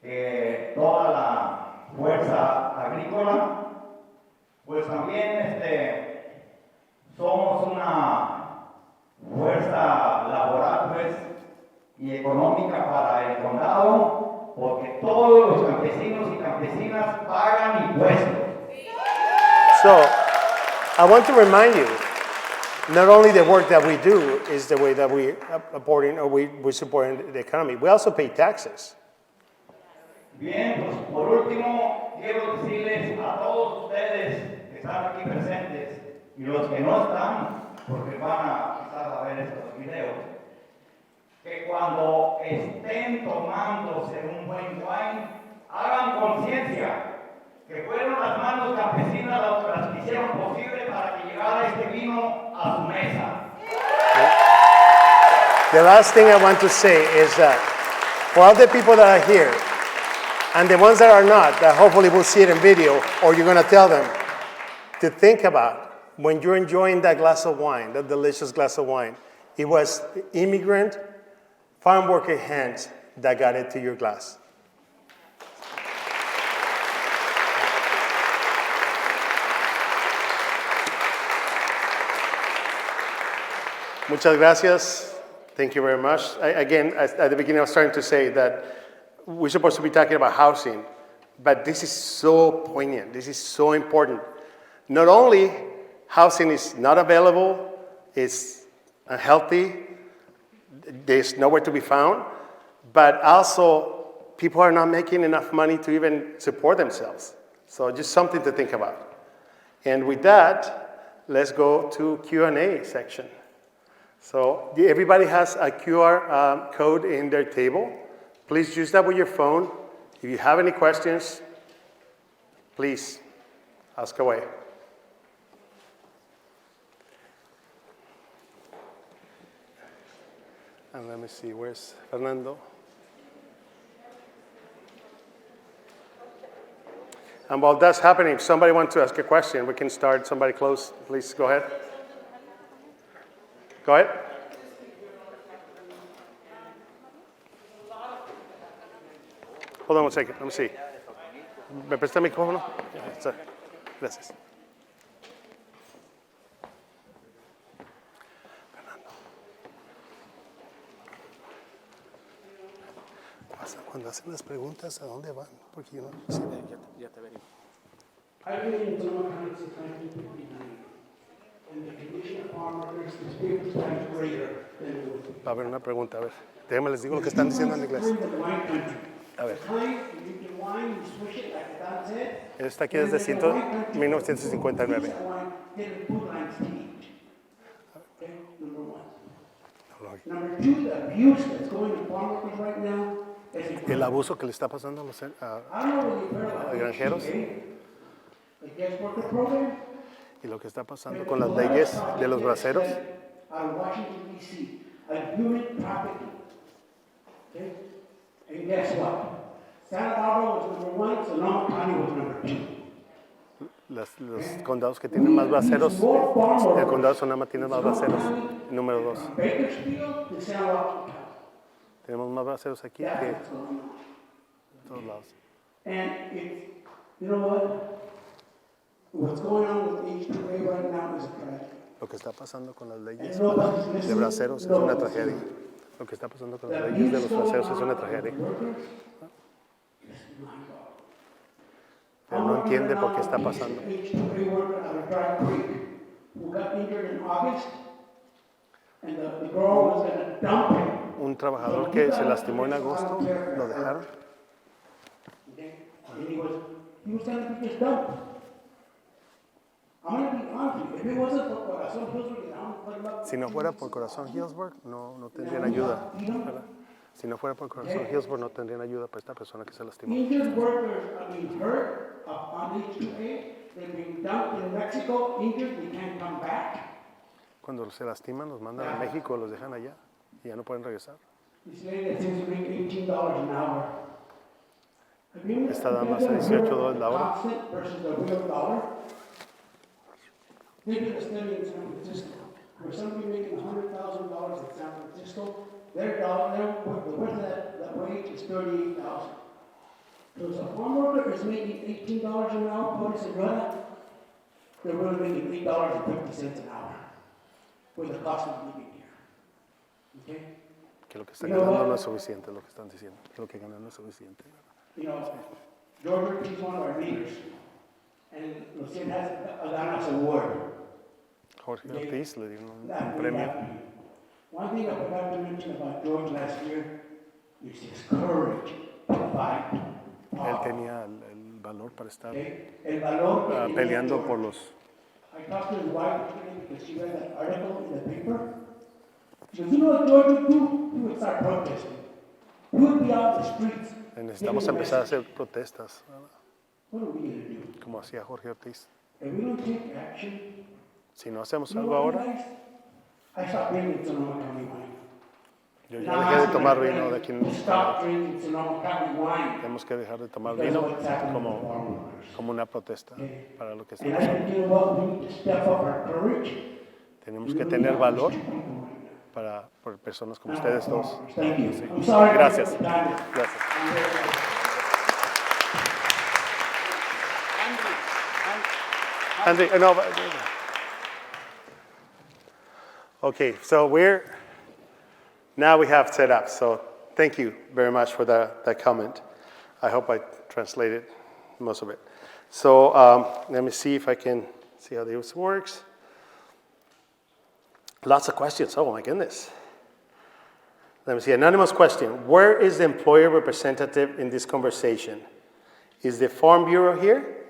que toda la fuerza agrícola, pues también somos una fuerza laboral pues, y económica para el condado, porque todos los campesinos y campesinas pagan impuestos. So, I want to remind you, not only the work that we do is the way that we supporting the economy, we also pay taxes. Bien, pues por último, quiero decirles a todos ustedes que están aquí presentes y los que no están, porque van a quizás a ver estos videos, que cuando estén tomándose un buen wine, hagan conciencia que fueron las manos campesinas las que hicieron posible para que llegara este vino a su mesa. The last thing I want to say is that for all the people that are here, and the ones that are not, that hopefully will see it in video, or you're going to tell them, to think about when you're enjoying that glass of wine, that delicious glass of wine, it was immigrant, farm worker hands that got it to your glass. Muchas gracias. Thank you very much. Again, at the beginning, I was starting to say that we're supposed to be talking about housing, but this is so poignant. This is so important. Not only housing is not available, it's unhealthy, there's nowhere to be found, but also people are not making enough money to even support themselves. So just something to think about. And with that, let's go to Q&A section. So everybody has a QR code in their table. Please use that with your phone. If you have any questions, please ask away. And let me see, where's Fernando? And while that's happening, if somebody wants to ask a question, we can start. Somebody close, please go ahead. Go ahead. Hold on one second, let me see. ¿Me presta el micrófono? Gracias. Cuando hacen las preguntas, ¿a dónde van? Porque yo no sé. Ya te veré. I've been in Sonoma County since 1959, and the condition of farmworkers is 50 times greater than it was. Va a haber una pregunta, a ver. Déjenme les digo lo que están diciendo en inglés. A ver. Él está aquí desde 1959. El abuso que le está pasando a los granjeros y lo que está pasando con las leyes de los braceros. And guess what? Santa Barbara was number 1, Sonoma County was number 2. Los condados que tienen más braceros, el condado de Sonoma tiene más braceros, número 2. Tenemos más braceros aquí que en todos lados. And it's, you know what? What's going on with H2A right now is a tragedy. Lo que está pasando con las leyes de braceros es una tragedia. Lo que está pasando con las leyes de los braceros es una tragedia. Pero no entiende por qué está pasando. and the girl was gonna dump him. Un trabajador que se lastimó en agosto, lo dejaron. Okay? And he was gonna be just dumped. I'm gonna be honest with you, if it wasn't for Corazon Hillsburg, I'm gonna put him up. Si no fuera por Corazón Hillsburg, no tendrían ayuda, ¿verdad? Si no fuera por Corazón Hillsburg, no tendrían ayuda para esta persona que se lastimó. Injured workers are being hurt on H2A. They're being dumped in Mexico, injured, they can't come back. Cuando se lastiman, los mandan a México, los dejan allá y ya no pueden regresar. This lady that seems to make $18 an hour. Esta dama hace $18 la hora. Constant versus the real dollar. They did a study in San Francisco where somebody making $100,000 in San Francisco, their dollar, the worth of that wage is $38,000. So if a farm worker is making $18 an hour, por semana, they're really making $8.50 an hour with the cost of living here. Okay? Que lo que están ganando no es suficiente, lo que están diciendo. Que lo que ganan no es suficiente. You know, George is one of our leaders, and Cien has a Adan award. Jorge Ortiz le dieron un That premio. happened. One thing I forgot to mention about George last year is his courage to fight. Él tenía el valor para estar Okay? El valor que peleando tiene por George. los... I talked to his wife because she read that article in the paper. She goes, you know what George would do? He would start protesting. He would be out in the streets. Necesitamos empezar a hacer protestas, What are we going to do? como hacía Jorge Ortiz. If we don't take action, Si no hacemos you know algo what, ahora, guys? I stopped drinking Sonoma County wine. yo And ya I'm dejé de asking tomar my vino de friends aquí en to stop drinking Sonoma County wine. Tenemos que dejar de tomar Because vino of what's happening to como, farmworkers. como una protesta para lo que está And I pasando. think, you know what, we need to step up our courage. Tenemos que tener valor por personas como ustedes dos. Thank you. Sí. I'm sorry. Gracias. Gracias. Gracias. Andy, no, okay, so now we have set up, so thank you very much for that comment. I hope I translated most of it. So let me see if I can see how this works. Lots of questions, oh my goodness. Let me see, anonymous question. Where is the employer representative in this conversation? Is the Farm Bureau here?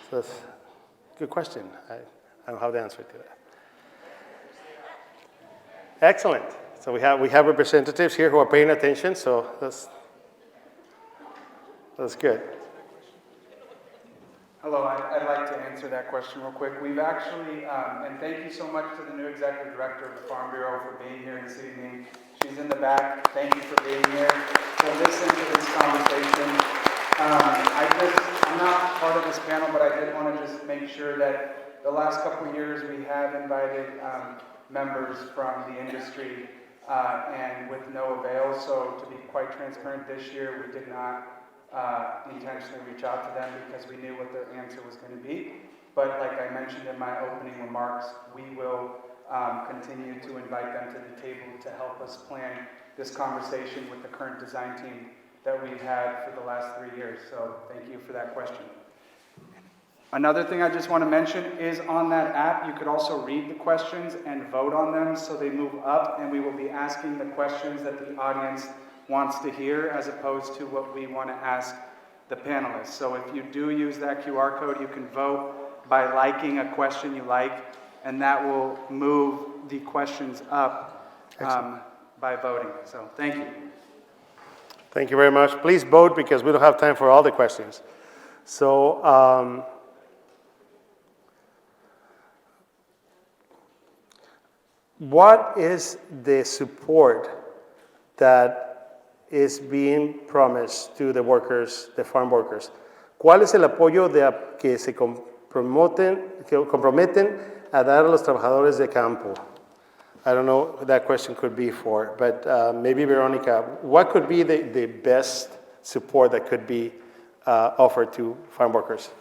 So that's a good question. I don't have the answer to that. Excellent. So we have representatives here who are paying attention, so that's good. Hello, I'd like to answer that question real quick. We've actually, and thank you so much to the new executive director of the Farm Bureau for being here this evening. She's in the back. Thank you for being here to listen to this conversation. I'm not part of this panel, but I did want to just make sure that the last couple of years we have invited members from the industry and with no avail. So to be quite transparent, this year we did not intentionally reach out to them because we knew what their answer was going to be. But like I mentioned in my opening remarks, we will continue to invite them to the table to help us plan this conversation with the current design team that we've had for the last 3 years. So thank you for that question. Another thing I just want to mention is on that app, you could also read the questions and vote on them so they move up, and we will be asking the questions that the audience wants to hear as opposed to what we want to ask the panelists. So if you do use that QR code, you can vote by liking a question you like, and that will move the questions up by voting. So thank you. Thank you very much. Please vote because we don't have time for all the questions. So what is the support that is being promised to the workers, the farm workers? ¿Cuál es el apoyo que se comprometen a dar a los trabajadores de campo? I don't know who that question could be for, but maybe Veronica, what could be the best support that could be offered to farm workers?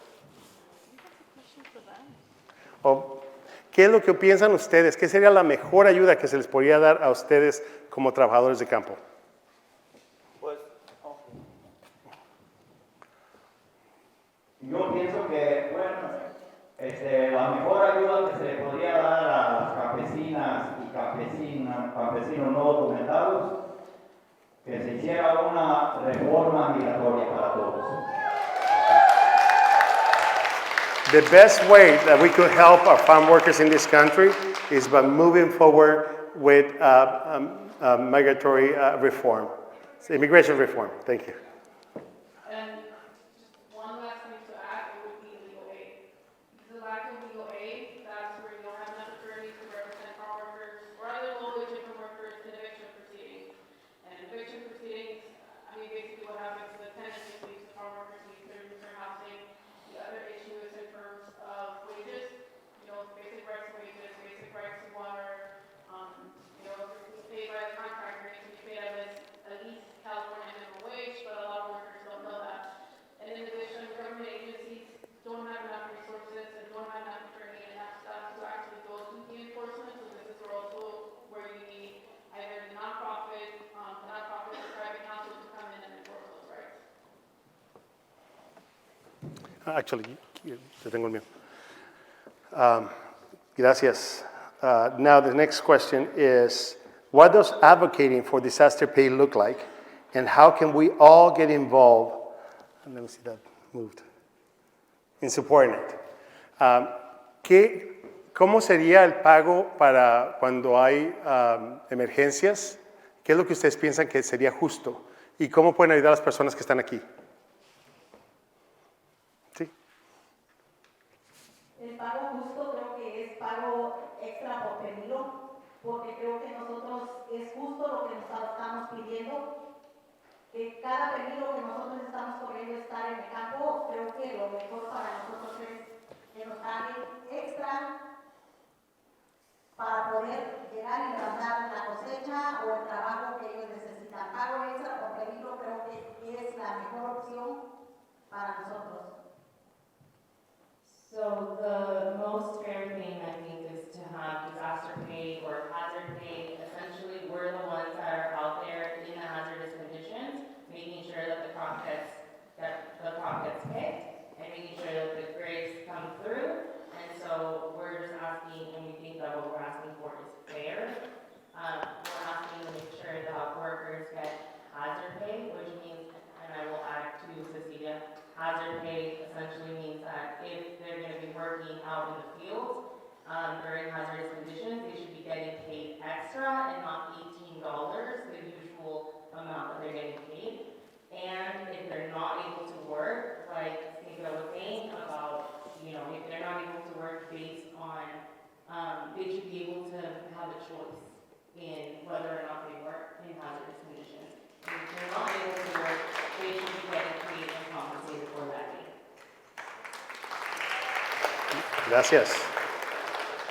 O, ¿qué es lo que piensan ustedes? ¿Qué sería la mejor ayuda que se les podría dar a ustedes como trabajadores de campo? Yo pienso que, bueno, la mejor ayuda que se le podría dar a las campesinas y campesinos vecinos no documentados, que se hiciera una reforma migratoria para todos. The best way that we could help our farm workers in this country is by moving forward with migratory reform, immigration reform. Thank you. And just one last thing to add, it would be legal aid. The lack of legal aid, that's where you don't have enough attorneys to represent farm workers or other low-wage income workers in eviction proceedings. And eviction proceedings, I mean, basically what happens is the tenant just leaves the farm workers, leaves their housing. The other issue is in terms of wages, basic rights to wages, basic rights to water. If it's paid by the contractor, it needs to be paid at least California minimum wage, but a lot of workers don't know that. And in addition, government agencies don't have enough resources and don't have enough attorney and enough staff to actually go through the enforcement. So this is also where you need either the nonprofit or private counsel to come in and enforce those rights. Actually, te tengo el mío. Gracias. Now the next question is, what does advocating for disaster pay look like, and how can we all get involved? And let me see that moved. In supporting it. ¿Cómo sería el pago para cuando hay emergencias? ¿Qué es lo que ustedes piensan que sería justo? ¿Y cómo pueden ayudar a las personas que están aquí? El pago justo creo que es pago extra por pedido, porque creo que nosotros es justo lo que nos estamos pidiendo, que cada pedido que nosotros estamos corriendo estar en el campo, creo que lo mejor para nosotros es que nos paguen extra para poder llegar y levantar la cosecha o el trabajo que ellos necesitan. Pago extra por pedido creo que es la mejor opción para nosotros. So the most fair thing, I think, is to have disaster pay or hazard pay. Essentially, we're the ones that are out there in the hazardous conditions, making sure that the crop gets picked and making sure that the grapes come through. And so we're just asking, and we think that what we're asking for is fair. We're asking to make sure that workers get hazard pay, which means, and I will add to Cecilia, hazard pay essentially means that if they're going to be working out in the field during hazardous conditions, they should be getting paid extra and not $18, the usual amount that they're getting paid. And if they're not able to work, like Cecilia was saying about, if they're not able to work based on, they should be able to have a choice in whether or not they work in hazardous conditions. If they're not able to work, they should be getting paid and compensated for that day. Gracias.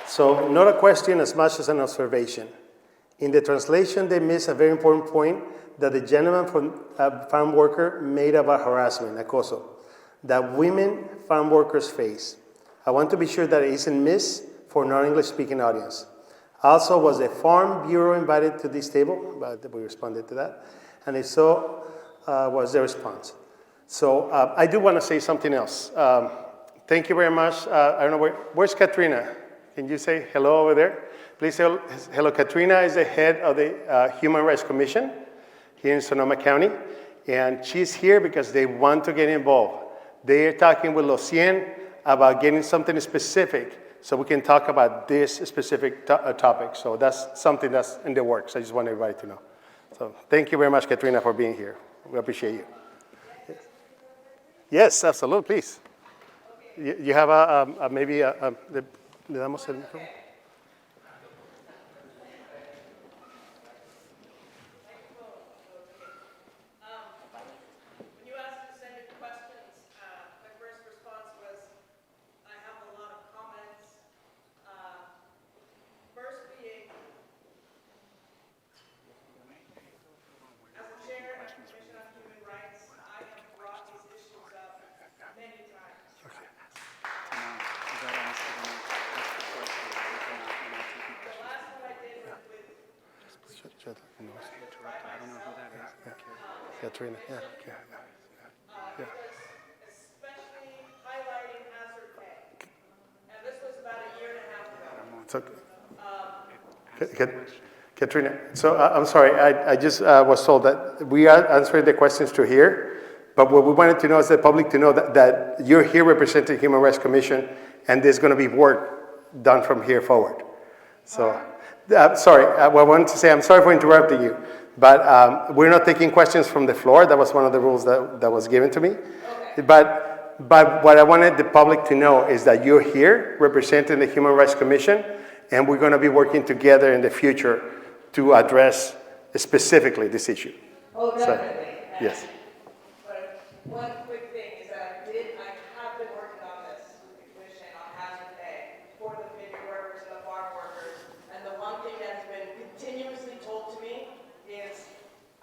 So, not a question as much as an observation. In the translation, they miss a very important point that the gentleman from farm worker made about harassment, acoso, that women farm workers face. I want to be sure that it isn't missed for non-English speaking audience. Also, was the Farm Bureau invited to this table? But we responded to that. And if so, was their response. So I do want to say something else. Thank you very much. I don't know, where's Katrina? Can you say hello over there? Please say hello. Katrina is the head of the Human Rights Commission here in Sonoma County. And she's here because they want to get involved. They are talking with Los Cien about getting something specific so we can talk about this specific topic. So that's something that's in the works. I just want everybody to know. So thank you very much, Katrina, for being here. We appreciate you. Yes, absolutely, please. You have le damos el micrófono. Katrina, yeah. Especially highlighting hazard pay. And this was about a year and a half ago. It's okay. Katrina, so I'm sorry, I just was told that we are answering the questions to here, but what we wanted to know is the public to know that you're here representing Human Rights Commission, and there's going to be work done from here forward. So, sorry, what I wanted to say, I'm sorry for interrupting you, but we're not taking questions from the floor. That was one of the rules that was given to me. Okay. But what I wanted the public to know is that you're here representing the Human Rights Commission, and we're going to be working together in the future to address specifically this issue. Oh, definitely. So, yes. But one quick thing is that I have been working on this with the commission on hazard pay for the figure workers and the farm workers. And the one thing that's been continuously told to me is,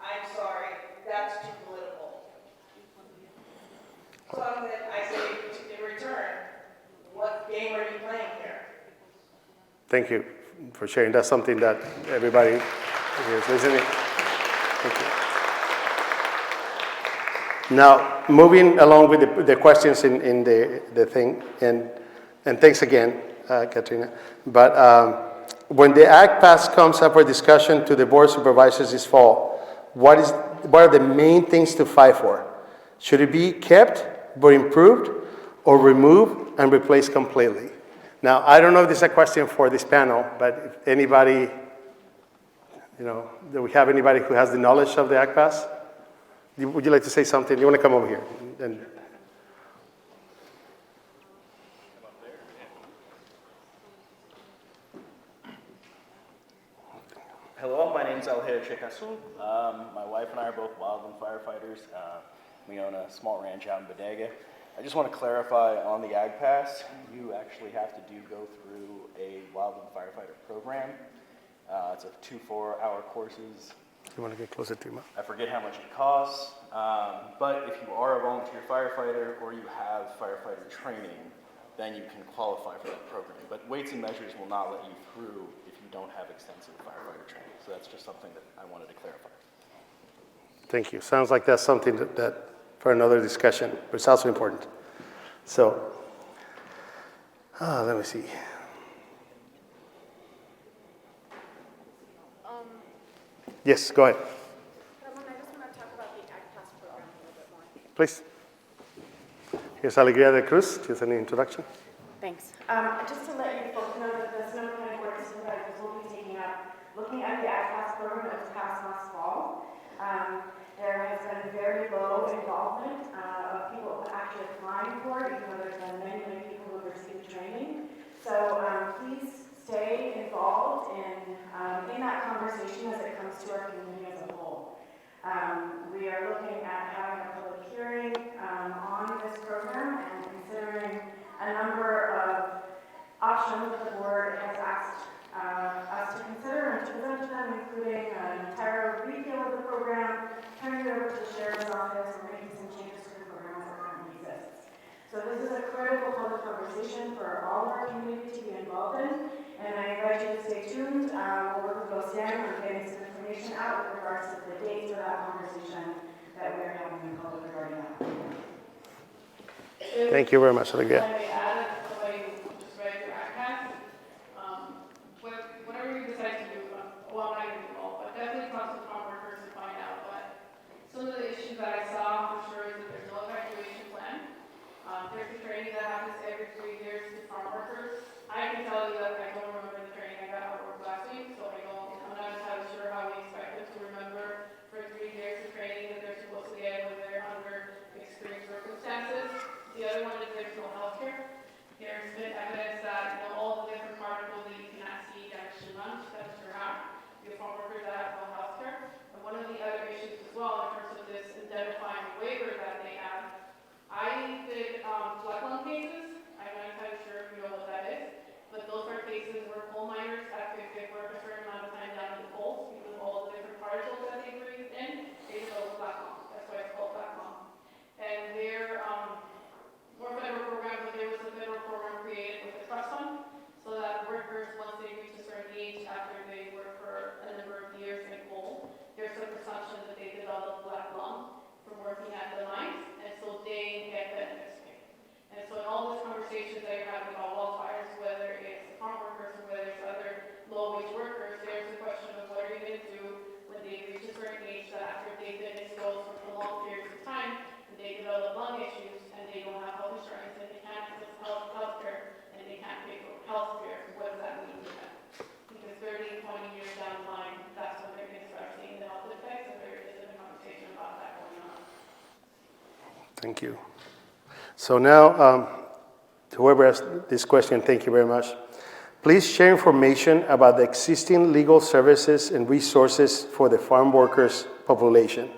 I'm sorry, that's too political. So I say in return, what game are you playing here? Thank you for sharing. That's something that everybody is listening. Thank you. Now, moving along with the questions in the thing, and thanks again, Katrina. But when the Act Pass comes up for discussion to the Board of Supervisors this fall, what are the main things to fight for? Should it be kept but improved, or removed and replaced completely? Now, I don't know if this is a question for this panel, but if anybody, do we have anybody who has the knowledge of the Act Pass? Would you like to say something? You want to come over here? Hello, my name is Erik Castro. My wife and I are both wildland firefighters. We own a small ranch out in Bodega. I just want to clarify on the Ag Pass, you actually have to go through a wildland firefighter program. It's a 2 4-hour courses. You want to get closer to him? I forget how much it costs, but if you are a volunteer firefighter or you have firefighter training, then you can qualify for that program. But weights and measures will not let you through if you don't have extensive firefighter training. So that's just something that I wanted to clarify. Thank you. Sounds like that's something that for another discussion, but it's also important. So, let me see. Yes, go ahead. Ramon, I just want to talk about the Ag Pass program a little bit more. Please. Here's Alegría de Cruz. She's an introduction. Thanks. Just to let you folks know that the Sonoma County Board of Supervisors will be taking up, looking at the Ag Pass program that was passed last fall. There has been very low involvement of people actually applying for it, even though there's been many, many people who have received training. So please stay involved in that conversation as it comes to our community as a whole. We are looking at having a public hearing on this program and considering a number of options that the board has asked us to consider and to present to them, including an entire repeal of the program, turning it over to the sheriff's office, or making some changes to the program as it currently exists. So this is a critical public conversation for all of our community to be involved in, and I invite you to stay tuned. We'll work with Cien on getting some information out with regards to the dates of that conversation that we're having in public regarding that. Thank you very much, Alegría. Whatever you decide to do, well, I'm not going to do all, but definitely talk to Farmworkers to find out. But some of the issues that I saw for sure is that there's no evacuation plan. There's a training that happens every 3 years to Farmworkers. I can tell you that I don't remember the training I got out of work last week, so I'm not entirely sure how we expect them to remember for 3 years of training that they're supposed to get when they're under extreme circumstances. The other one is there's no health care. Thank you. So now, whoever asked this question, thank you very much. Please share information about the existing legal services and resources for the farm workers population.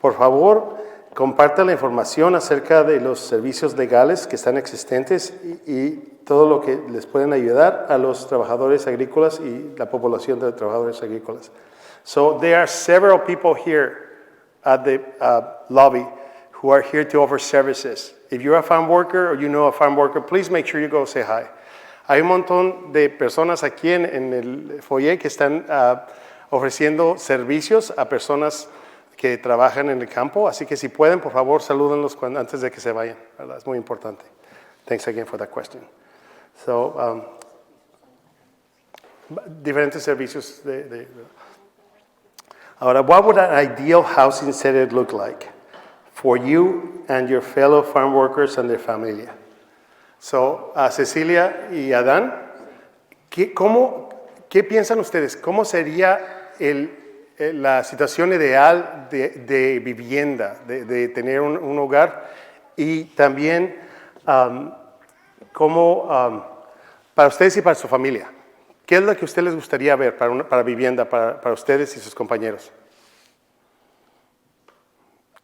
Por favor, comparta la información acerca de los servicios legales que están existentes y todo lo que les pueden ayudar a los trabajadores agrícolas y la población de trabajadores agrícolas. So there are several people here at the lobby who are here to offer services. If you're a farm worker or you know a farm worker, please make sure you go say hi. Hay un montón de personas aquí en el foyer que están ofreciendo servicios a personas que trabajan en el campo, así que si pueden, por favor, salúdenlos antes de que se vayan, ¿verdad? Es muy importante. Thanks again for that question. So, diferentes servicios Ahora, what would an ideal housing center look like for you and your fellow farm workers and their familia? So, Cecilia y Adan, ¿qué piensan ustedes? ¿Cómo sería la situación ideal de vivienda, de tener un hogar? Y también, para ustedes y para su familia, ¿qué es lo que a ustedes les gustaría ver para vivienda, para ustedes y sus compañeros?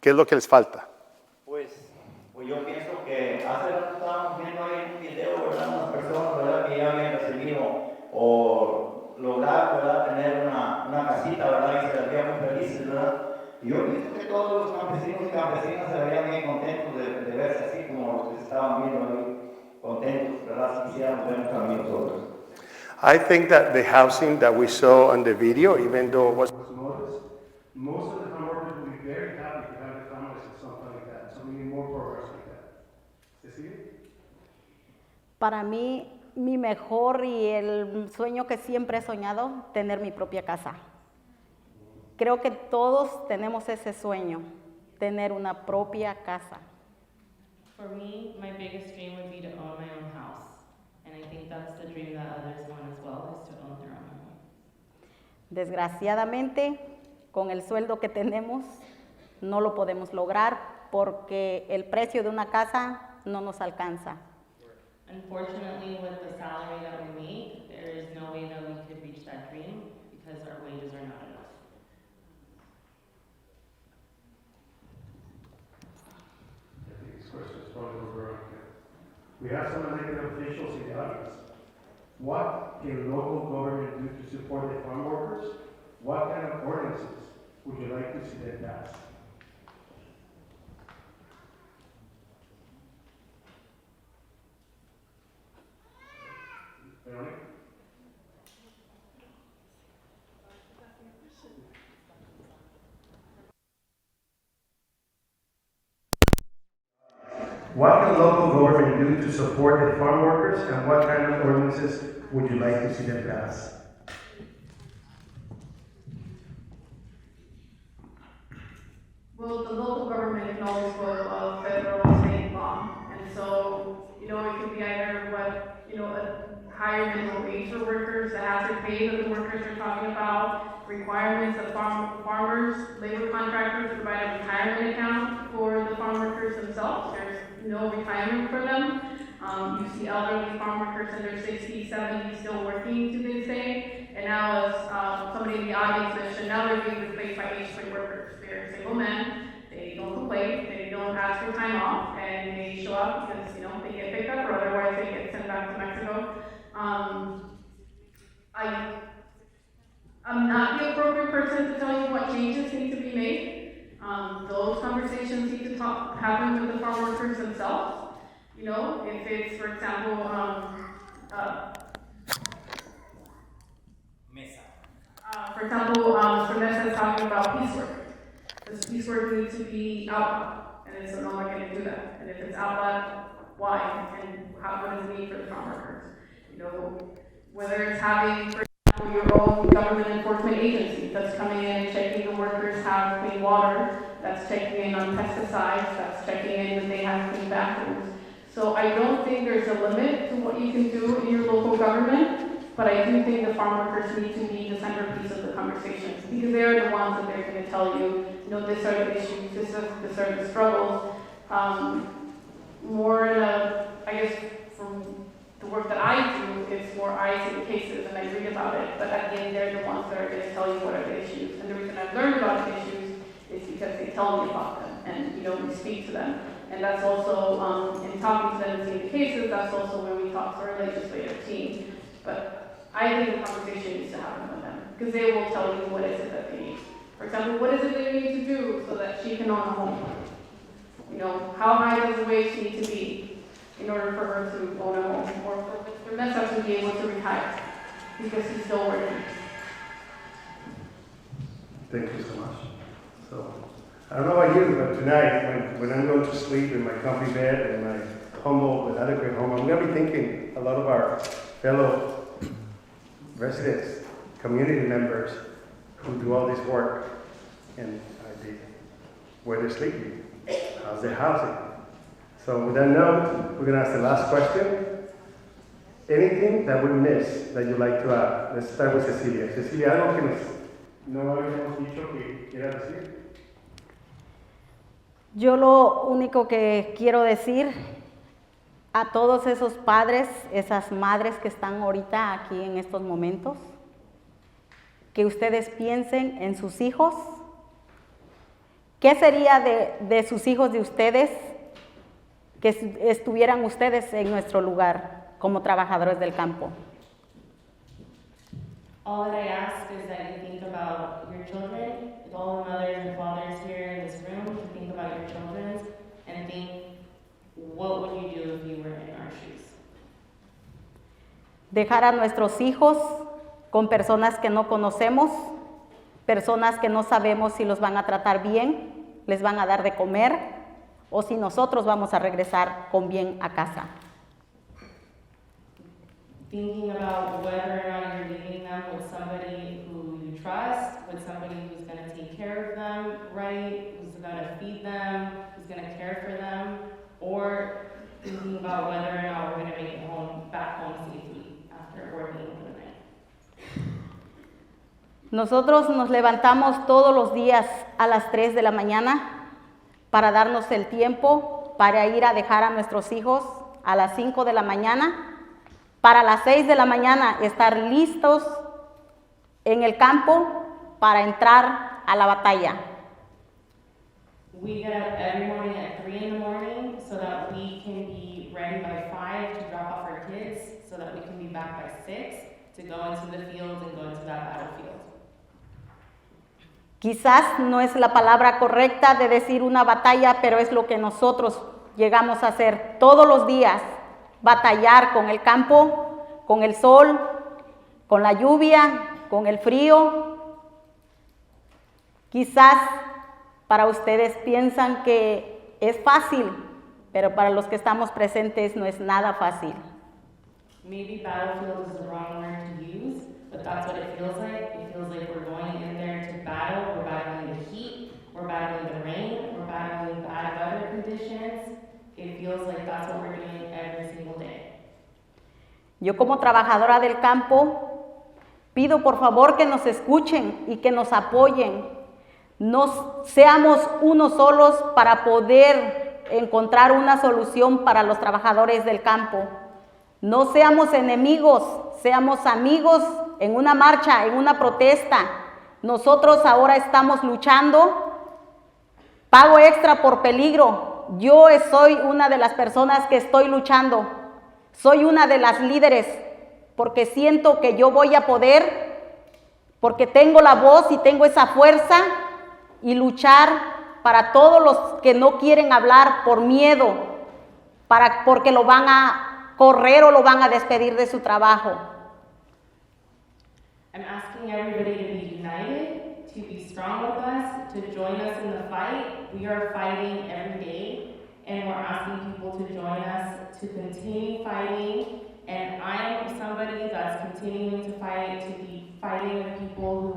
¿Qué es lo que les falta? Pues yo pienso que hace rato estábamos viendo ahí un video, ¿verdad? Unas personas, ¿verdad? Que ya habían recibido o lograr, ¿verdad? Tener una casita, ¿verdad? Y se veían muy felices, ¿verdad? Y yo pienso que todos los campesinos y campesinas se verían bien contentos de verse así como los que estaban viendo ahí, contentos, ¿verdad? Si quisiéramos ver también nosotros. I think that the housing that we saw on the video, even though it was modest, most of the farm workers will be very happy to have the families or something like that. So we need more programs like that. Cecilia? Para mí, mi mejor y el sueño que siempre he soñado, tener mi propia casa. Creo que todos tenemos ese sueño, tener una propia casa. For me, my biggest dream would be to own my own house. And I think that's the dream that others want as well, is to own their own home. Desgraciadamente, con el sueldo que tenemos, no lo podemos lograr porque el precio de una casa no nos alcanza. Unfortunately, with the salary that we make, there is no way that we could reach that dream because our wages are not enough. I think this question is probably for Veronica. We have some elected officials in the audience. What can local government do to support the farm workers? What kind of ordinances would you like to see them pass? Veronica? What can local government do to support the farm workers, and what kind of ordinances would you like to see them pass? Well, the local government can always go of federal or state law, and so, it could be either a higher minimum wage for workers, the hazard pay that the workers are talking about, requirements of farmers, labor contractors to provide a retirement account for the farm workers themselves. There's no retirement for them. You see elderly farm workers in their 60s, 70s still working to this day, and now as somebody in the audience mentioned, now they're being replaced by age-free workers. They're single men, they don't complain, they don't ask for time off, and they show up because they get picked up or otherwise they get sent back to Mexico. I'm not the appropriate person to tell you what changes need to be made. Those conversations need to happen with the farm workers themselves. If it's, for example, Meza. For example, Mr. Meza is talking about piecework. Does piecework need to be outlawed? And is Sonoma going to do that? And if it's outlawed, why? And what does it mean for the farm workers? Whether it's having, for example, your own government enforcement agency that's coming in and checking the workers have clean water, that's checking in on pesticides, that's checking in that they have clean bathrooms. So I don't think there's a limit to what you can do in your local government, but I do think the farm workers need to be the centerpiece of the conversations because they are the ones that they're going to tell you, these are the issues, these are the struggles, more in a, I guess, from the work that I do, it's more I see the cases and I read about it, but at the end, they're the ones that are going to tell you what are the issues. And the reason I've learned about the issues is because they tell me about them, and we speak to them. And that's also, in talking to them and seeing the cases, that's also when we talk to our legislative team. But I think the conversation needs to happen with them, because they will tell you what is it that they need. For example, what is it they need to do so that she can own a home? How high does the wage need to be in order for her to own a home, or for Mr. Meza to be able to retire, because he's still working. Thank you so much. So, I don't know about you, but tonight, when I'm going to sleep in my comfy bed in my humble but adequate home, I'm going to be thinking a lot of our fellow residents, community members who do all this work, and where they're sleeping, how's their housing. So with that note, we're going to ask the last question. Anything that we missed that you'd like to add? Let's start with Cecilia. Cecilia, algo que no habíamos dicho que quieras decir. Yo lo único que quiero decir a todos esos padres, esas madres que están ahorita aquí en estos momentos, que ustedes piensen en sus hijos. ¿Qué sería de sus hijos de ustedes que estuvieran ustedes en nuestro lugar como trabajadores del campo? All that I ask is that you think about your children, all the mothers and fathers here in this room, to think about your children and think, what would you do if you were in our shoes? Dejar a nuestros hijos con personas que no conocemos, personas que no sabemos si los van a tratar bien, les van a dar de comer, o si nosotros vamos a regresar con bien a casa. Thinking about whether or not you're leaving them with somebody who you trust, with somebody who's going to take care of them right, who's going to feed them, who's going to care for them, or thinking about whether or not we're going to make it back home safely after working overnight. Nosotros nos levantamos todos los días a las 3 de la mañana para darnos el tiempo para ir a dejar a nuestros hijos a las 5 de la mañana, para las 6 de la mañana estar listos en el campo para entrar a la batalla. We get up every morning at 3 in the morning so that we can be ready by 5 to drop off our kids, so that we can be back by 6 to go into the field and go into that battlefield. Quizás no es la palabra correcta de decir una batalla, pero es lo que nosotros llegamos a hacer todos los días, batallar con el campo, con el sol, con la lluvia, con el frío. Quizás para ustedes piensan que es fácil, pero para los que estamos presentes no es nada fácil. Maybe battlefield is the wrong word to use, but that's what it feels like. It feels like we're going in there to battle. We're battling the heat, we're battling the rain, we're battling bad weather conditions. It feels like that's what we're doing every single day. Yo como trabajadora del campo pido por favor que nos escuchen y que nos apoyen. No seamos unos solos para poder encontrar una solución para los trabajadores del campo. No seamos enemigos, seamos amigos en una marcha, en una protesta. Nosotros ahora estamos luchando. Pago extra por peligro. Yo soy una de las personas que estoy luchando. Soy una de las líderes porque siento que yo voy a poder, porque tengo la voz y tengo esa fuerza y luchar para todos los que no quieren hablar por miedo, porque lo van a correr o lo van a despedir de su trabajo. I'm asking everybody to be united, to be strong with us, to join us in the fight. We are fighting every day, and we're asking people to join us to continue fighting. And I'm somebody that's continuing to fight, to be fighting with people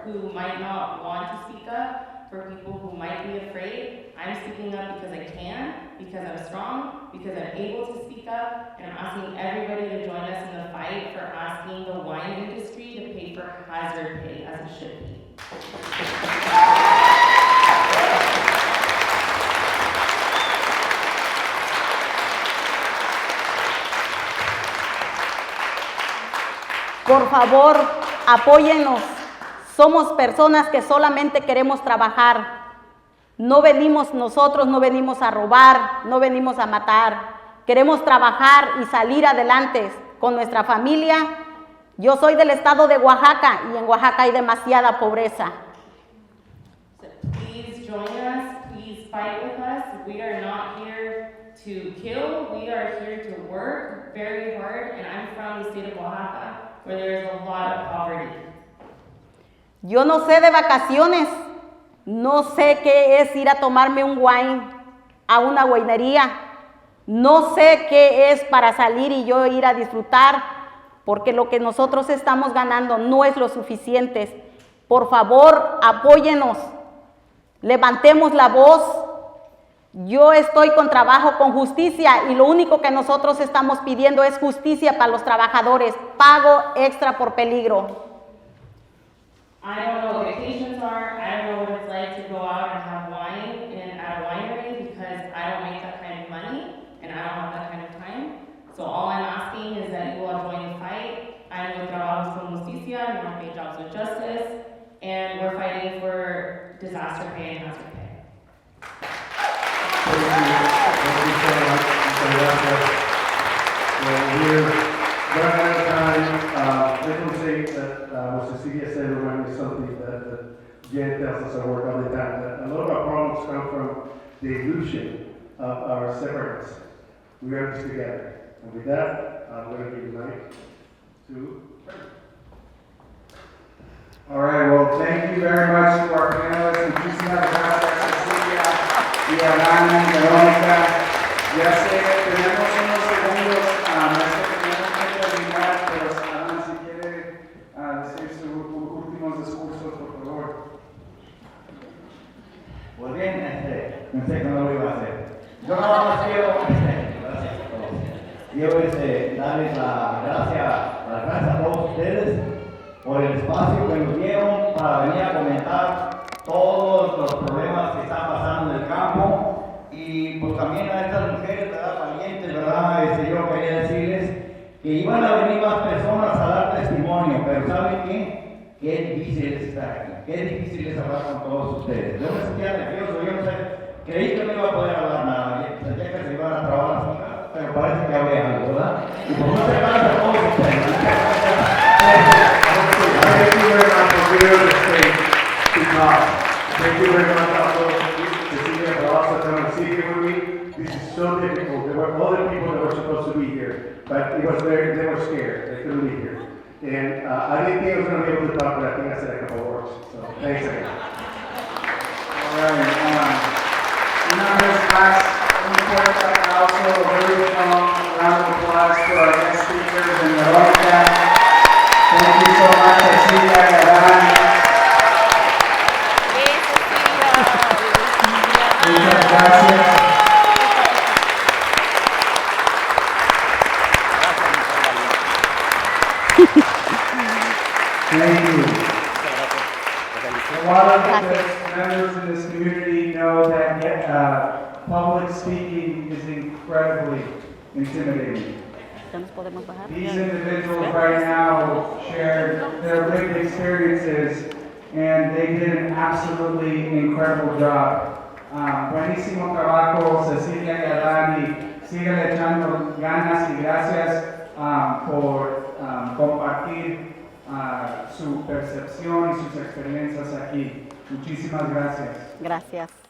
who might not want to speak up, for people who might be afraid. I'm speaking up because I can, because I'm strong, because I'm able to speak up, and I'm asking everybody to join us in the fight for asking the wine industry to pay for hazard pay as it should be. Por favor, apóyennos. Somos personas que solamente queremos trabajar. Nosotros no venimos a robar, no venimos a matar. Queremos trabajar y salir adelante con nuestra familia. Yo soy del estado de Oaxaca y en Oaxaca hay demasiada pobreza. Please join us, please fight with us. We are not here to kill, we are here to work very hard, and I'm from the state of Oaxaca, where there is a lot of poverty. Yo no sé de vacaciones, no sé qué es ir a tomarme un wine a una winería, no sé qué es para salir y yo ir a disfrutar, porque lo que nosotros estamos ganando no es lo suficiente. Por favor, apóyenos, levantemos la voz. Yo estoy con trabajo, con justicia, y lo único que nosotros estamos pidiendo es justicia para los trabajadores, pago extra por peligro. I don't know what vacations are. I don't know what it's like to go out and have wine at a winery because I don't make that kind of money and I don't have that kind of time. So all I'm asking is that you all join the fight. I'm with Trabajos con Justicia, we want to make jobs with justice, and we're fighting for disaster pay and hazard pay. Thank you so much. We're running out of time. I just want to say that what Cecilia said reminded me something that Jen tells us at work all the time, that a lot of our problems come from the illusion of our separateness. We are this together. And with that, I'm going to give the mic to Herman. All right, well, thank you very much to our panelists. Muchísimas gracias, Cecilia y Adan, Veronica. Ya sé que tenemos unos segundos, no es que tenemos que terminar, pero Adan, si quiere decir sus últimos discursos, por favor. Pues bien, pensé que no lo iba a hacer. Yo nada más quiero, gracias a todos. Quiero darles las gracias a todos ustedes por el espacio que nos dieron para venir a comentar todos los problemas que están pasando en el campo. Y pues también a estas mujeres, ¿verdad? Valientes, ¿verdad? Yo quería decirles que iban a venir más personas a dar testimonio, pero ¿saben qué? Qué difícil es estar aquí, qué difícil es hablar con todos ustedes. Yo me sentía nervioso, yo no sé, creí que no iba a poder hablar nada, sentía que se iban a trabar las hojas, pero parece que hablé algo, ¿verdad? Y por no hacer nada a todos ustedes. Thank you very much for being on the stage to talk. Thank you very much also Cecilia for also coming to see here with me. This is so difficult. There were other people that were supposed to be here, but they were scared. They couldn't be here. And I didn't think I was going to be able to talk, but I think I said a couple of words. So thanks again. All right. Una vez más, un fuerte aplauso, a very strong round of applause to our guest speakers and Veronica. Thank you so much, Cecilia y Adan. Muchas gracias. Thank you. A lot of the members in this community know that public speaking is incredibly intimidating. These individuals right now shared their lived experiences, and they did an absolutely incredible job. Buenísimo trabajo, Cecilia y Adan, y sigan echando ganas y gracias por compartir su percepción y sus experiencias aquí. Muchísimas gracias. Gracias.